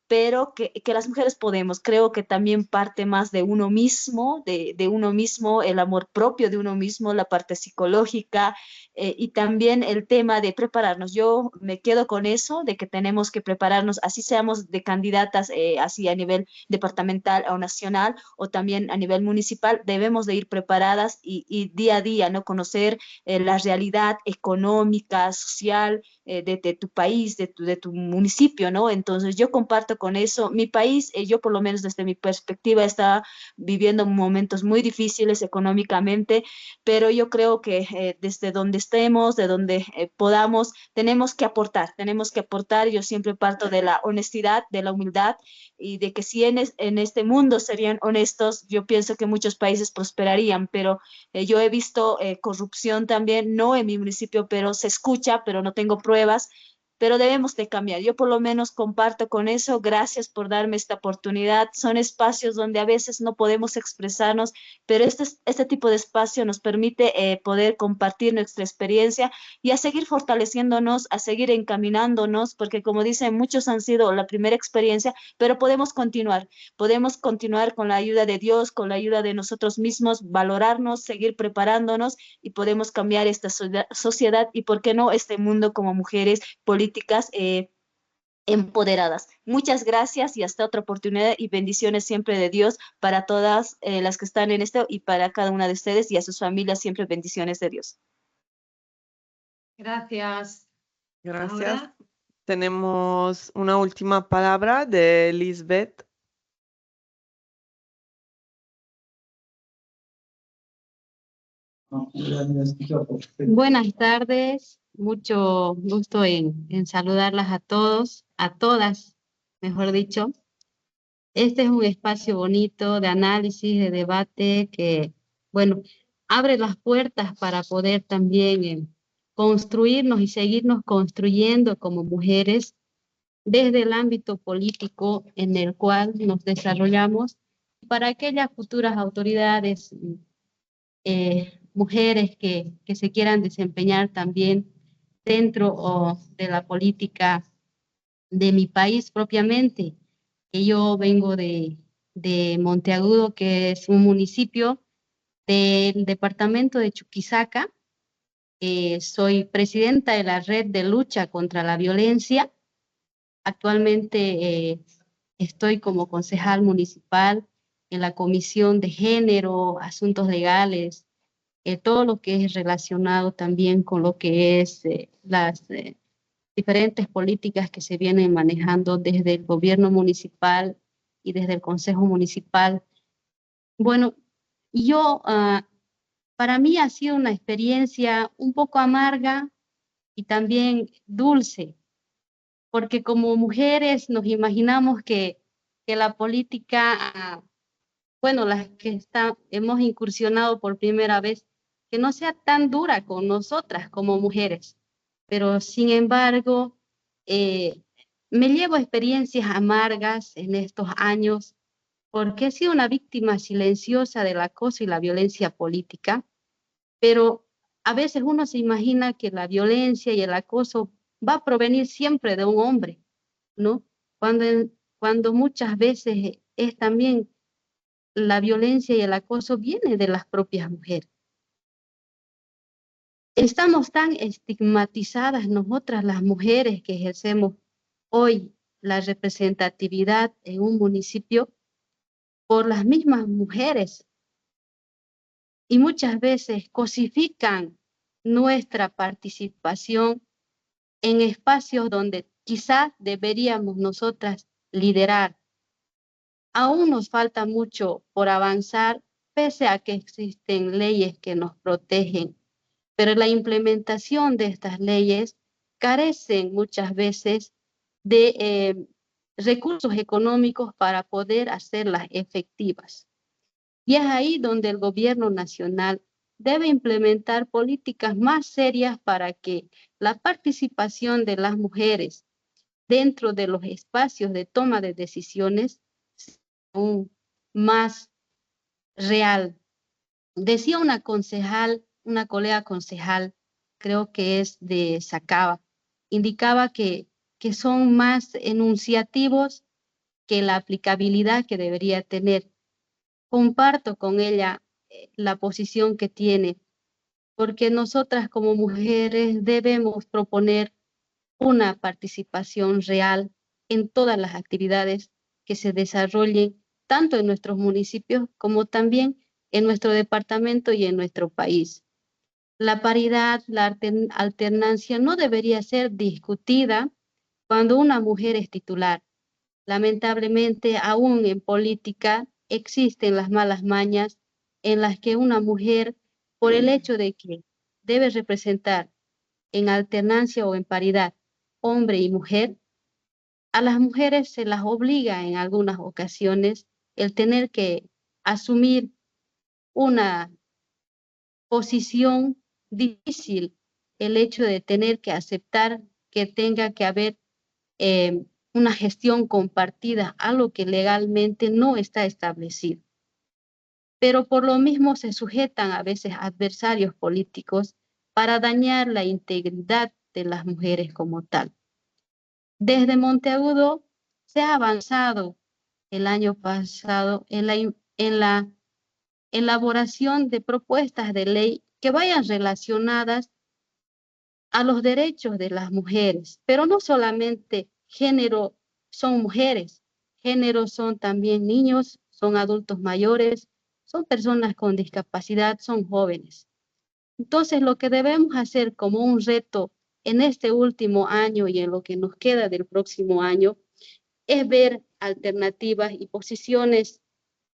pero que las mujeres podemos. Creo que también parte más de uno mismo, de uno mismo, el amor propio de uno mismo, la parte psicológica, y también el tema de prepararnos. Yo me quedo con eso, de que tenemos que prepararnos, así seamos de candidatas, así a nivel departamental o nacional, o también a nivel municipal, debemos de ir preparadas y día a día, ¿no? Conocer la realidad económica, social, de tu país, de tu municipio, ¿no? Entonces yo comparto con eso. Mi país, yo por lo menos desde mi perspectiva, está viviendo momentos muy difíciles económicamente, pero yo creo que desde donde estemos, de donde podamos, tenemos que aportar. Yo siempre parto de la honestidad, de la humildad, y de que si en este mundo serían honestos, yo pienso que muchos países prosperarían, pero yo he visto corrupción también, no en mi municipio, pero se escucha, pero no tengo pruebas. pero debemos de cambiar. Yo por lo menos comparto con eso. Gracias por darme esta oportunidad. Son espacios donde a veces no podemos expresarnos, pero este tipo de espacio nos permite poder compartir nuestra experiencia y a seguir fortaleciéndonos, a seguir encaminándonos, porque como dicen, muchos han sido la primera experiencia, pero podemos continuar con la ayuda de Dios, con la ayuda de nosotros mismos, valorarnos, seguir preparándonos y podemos cambiar esta sociedad y, ¿por qué no, este mundo como mujeres políticas empoderadas? Muchas gracias y hasta otra oportunidad y bendiciones siempre de Dios para todas las que están en esto y para cada una de ustedes y a sus familias siempre bendiciones de Dios. Gracias. Gracias. Ahora, Tenemos una última palabra de Lisbeth. Buenas tardes, mucho gusto en saludarlas a todos, a todas, mejor dicho. Este es un espacio bonito de análisis, de debate que, bueno, abre las puertas para poder también construirnos y seguirnos construyendo como mujeres desde el ámbito político en el cual nos desarrollamos para aquellas futuras autoridades, mujeres que se quieran desempeñar también dentro de la política de mi país propiamente, que yo vengo de Monteagudo, que es un municipio del departamento de Chuquisaca. Soy presidenta de la Red de Lucha contra la Violencia. Actualmente estoy como concejal municipal en la Comisión de Género, Asuntos Legales, todo lo que es relacionado también con lo que es las diferentes políticas que se vienen manejando desde el gobierno municipal y desde el Consejo Municipal. Bueno, para mí ha sido una experiencia un poco amarga y también dulce, porque como mujeres nos imaginamos que la política, bueno, las que hemos incursionado por primera vez, que no sea tan dura con nosotras como mujeres, pero sin embargo, me llevo experiencias amargas en estos años porque he sido una víctima silenciosa del acoso y la violencia política, pero a veces uno se imagina que la violencia y el acoso va a provenir siempre de un hombre, ¿no? Cuando muchas veces es también la violencia y el acoso viene de las propias mujeres. Estamos tan estigmatizadas nosotras las mujeres que ejercemos hoy la representatividad en un municipio por las mismas mujeres y muchas veces cosifican nuestra participación en espacios donde quizás deberíamos nosotras liderar. Aún nos falta mucho por avanzar, pese a que existen leyes que nos protegen, pero la implementación de estas leyes carecen muchas veces de recursos económicos para poder hacerlas efectivas. Y es ahí donde el gobierno nacional debe implementar políticas más serias para que la participación de las mujeres dentro de los espacios de toma de decisiones sea aún más real. Decía una colega concejal, creo que es de Sacaba, indicaba que son más enunciativos que la aplicabilidad que debería tener. Comparto con ella la posición que tiene, porque nosotras como mujeres debemos proponer una participación real en todas las actividades que se desarrollen, tanto en nuestros municipios como también en nuestro departamento y en nuestro país. La paridad, la alternancia no debería ser discutida cuando una mujer es titular. Lamentablemente, aún en política existen las malas mañas en las que una mujer, por el hecho de que debe representar en alternancia o en paridad hombre y mujer, a las mujeres se las obliga en algunas ocasiones el tener que asumir una posición difícil, el hecho de tener que aceptar que tenga que haber una gestión compartida, algo que legalmente no está establecido. Pero por lo mismo se sujetan a veces adversarios políticos para dañar la integridad de las mujeres como tal. Desde Monteagudo se ha avanzado el año pasado en la elaboración de propuestas de ley que vayan relacionadas a los derechos de las mujeres, pero no solamente género son mujeres, género son también niños, son adultos mayores, son personas con discapacidad, son jóvenes. Entonces, lo que debemos hacer como un reto en este último año y en lo que nos queda del próximo año es ver alternativas y posiciones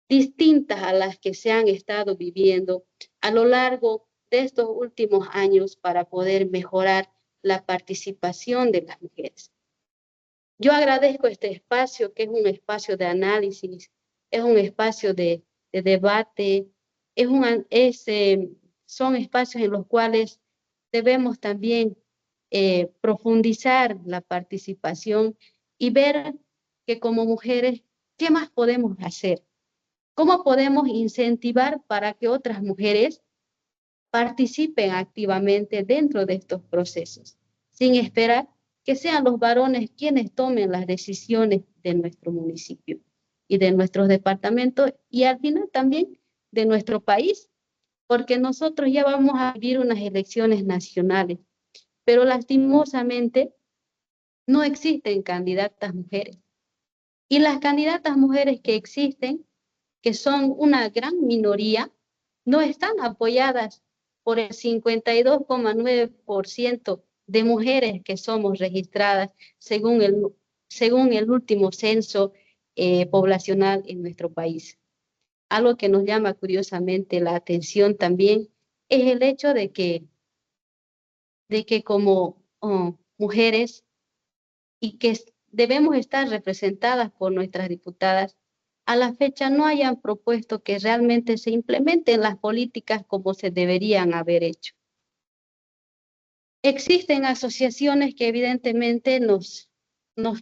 distintas a las que se han estado viviendo a lo largo de estos últimos años para poder mejorar la participación de las mujeres. Yo agradezco este espacio, que es un espacio de análisis, es un espacio de debate, son espacios en los cuales debemos también profundizar la participación y ver que como mujeres, ¿qué más podemos hacer? ¿Cómo podemos incentivar para que otras mujeres participen activamente dentro de estos procesos, sin esperar que sean los varones quienes tomen las decisiones de nuestro municipio y de nuestros departamentos y al final también de nuestro país? Porque nosotros ya vamos a vivir unas elecciones nacionales, pero lastimosamente no existen candidatas mujeres. Y las candidatas mujeres que existen, que son una gran minoría, no están apoyadas por el 52,9% de mujeres que somos registradas según el último censo poblacional en nuestro país. Algo que nos llama curiosamente la atención también es el hecho de que como mujeres y que debemos estar representadas por nuestras diputadas, a la fecha no hayan propuesto que realmente se implementen las políticas como se deberían haber hecho. Existen asociaciones que evidentemente nos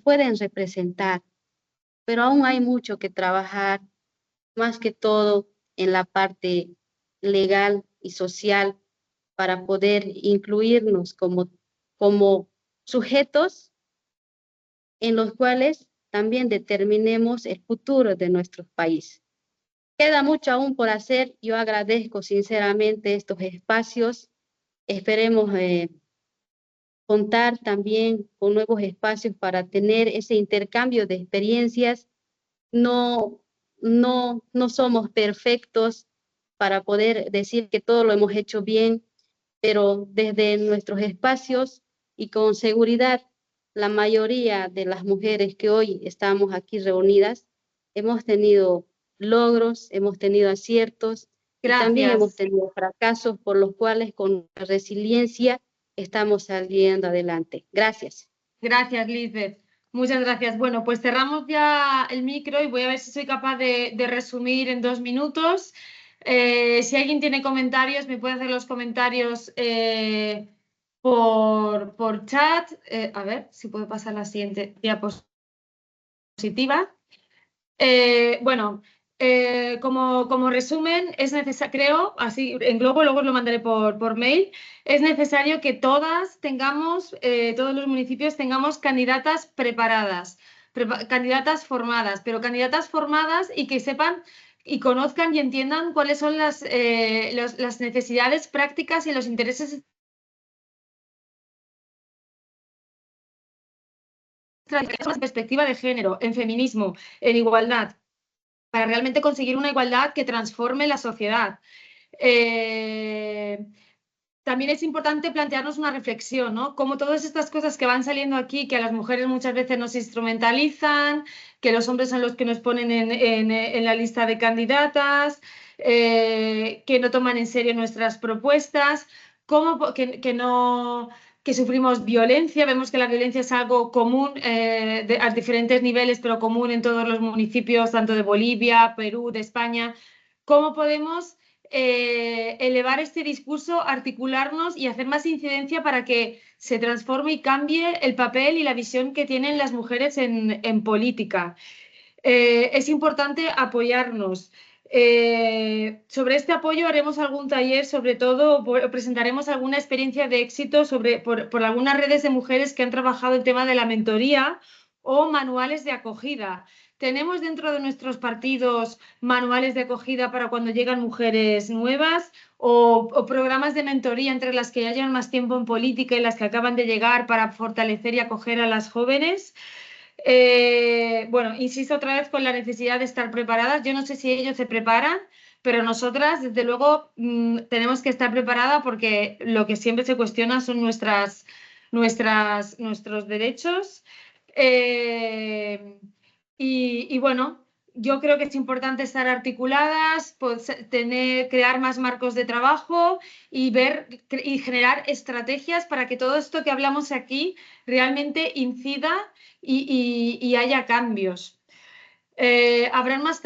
pueden representar, pero aún hay mucho que trabajar, más que todo en la parte legal y social, para poder incluirnos como sujetos en los cuales también determinemos el futuro de nuestro país. Queda mucho aún por hacer. Yo agradezco sinceramente estos espacios. Esperemos contar también con nuevos espacios para tener ese intercambio de experiencias. No somos perfectos para poder decir que todo lo hemos hecho bien, pero desde nuestros espacios y con seguridad, la mayoría de las mujeres que hoy estamos aquí reunidas, hemos tenido logros, hemos tenido aciertos. Gracias. Y también hemos tenido fracasos por los cuales con resiliencia estamos saliendo adelante. Gracias. Gracias, Lisbeth. Muchas gracias. Bueno, pues cerramos ya el micro y voy a ver si soy capaz de resumir en 2 minutos. Si alguien tiene comentarios, me puede hacer los comentarios por chat. A ver si puedo pasar la siguiente diapositiva. Bueno, como resumen, es necesario, creo, así en globo, luego os lo mandaré por mail, es necesario que todas tengamos, todos los municipios tengamos candidatas preparadas, candidatas formadas, pero candidatas formadas y que sepan y conozcan y entiendan cuáles son las necesidades prácticas y los intereses en perspectiva de género, en feminismo, en igualdad, para realmente conseguir una igualdad que transforme la sociedad. También es importante plantearnos una reflexión, ¿no? Como todas estas cosas que van saliendo aquí, que a las mujeres muchas veces nos instrumentalizan, que los hombres son los que nos ponen en la lista de candidatas, que no toman en serio nuestras propuestas, que sufrimos violencia. Vemos que la violencia es algo común a diferentes niveles, pero común en todos los municipios, tanto de Bolivia, Perú, de España. ¿Cómo podemos elevar este discurso, articularnos y hacer más incidencia para que se transforme y cambie el papel y la visión que tienen las mujeres en política. Es importante apoyarnos. Sobre este apoyo haremos algún taller, sobre todo presentaremos alguna experiencia de éxito por algunas redes de mujeres que han trabajado el tema de la mentoría o manuales de acogida. Tenemos dentro de nuestros partidos manuales de acogida para cuando llegan mujeres nuevas o programas de mentoría entre las que ya llevan más tiempo en política y las que acaban de llegar para fortalecer y acoger a las jóvenes. Bueno, insisto otra vez con la necesidad de estar preparadas. Yo no sé si ellos se preparan, pero nosotras, desde luego, tenemos que estar preparadas porque lo que siempre se cuestiona son nuestros derechos. Y bueno, yo creo que es importante estar articuladas, crear más marcos de trabajo y generar estrategias para que todo esto que hablamos aquí realmente incida y haya cambios. Habrán más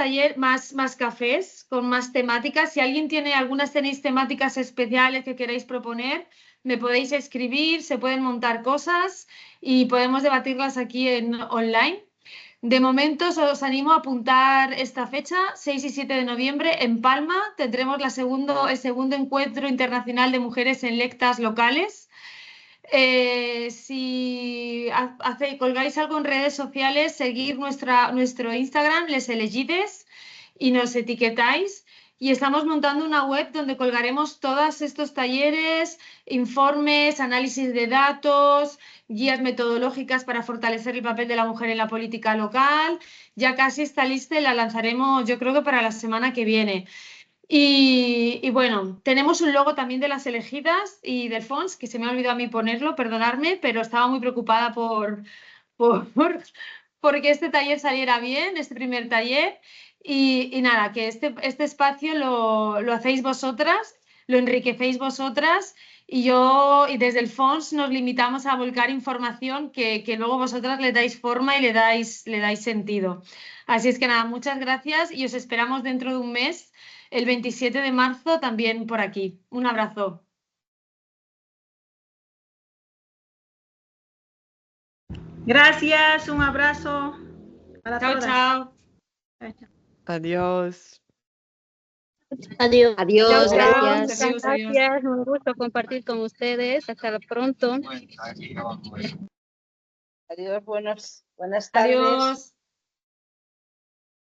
más cafés con más temáticas. Si alguien tenéis temáticas especiales que queráis proponer, me podéis escribir, se pueden montar cosas y podemos debatirlas aquí online. De momento os animo a apuntar esta fecha, 6 y 7 de noviembre, en Palma. Tendremos el segundo encuentro internacional de mujeres electas locales. Si colgáis algo en redes sociales, seguir nuestro Instagram, Les Elegides, y nos etiquetáis. Y estamos montando una web donde colgaremos todos estos talleres, informes, análisis de datos, guías metodológicas para fortalecer el papel de la mujer en la política local. Ya casi está lista y la lanzaremos, yo creo que para la semana que viene. Y bueno, tenemos un logo también de las elegidas y del FONS, que se me ha olvidado a mí ponerlo, perdonadme, pero estaba muy preocupada porque este taller saliera bien, este primer taller. Y nada, que este espacio lo hacéis vosotras, lo enriquecéis vosotras y desde el FONS nos limitamos a volcar información que luego vosotras le dais forma y le dais sentido. Así es que nada, muchas gracias y os esperamos dentro de un mes, el 27 de marzo, también por aquí. Un abrazo. Gracias, un abrazo. Chao, chao. Adiós. Adiós. Adiós, Gracias. Adiós, adiós. Gracias, un gusto compartir con ustedes. Hasta pronto. Adiós, buenas tardes. Adiós.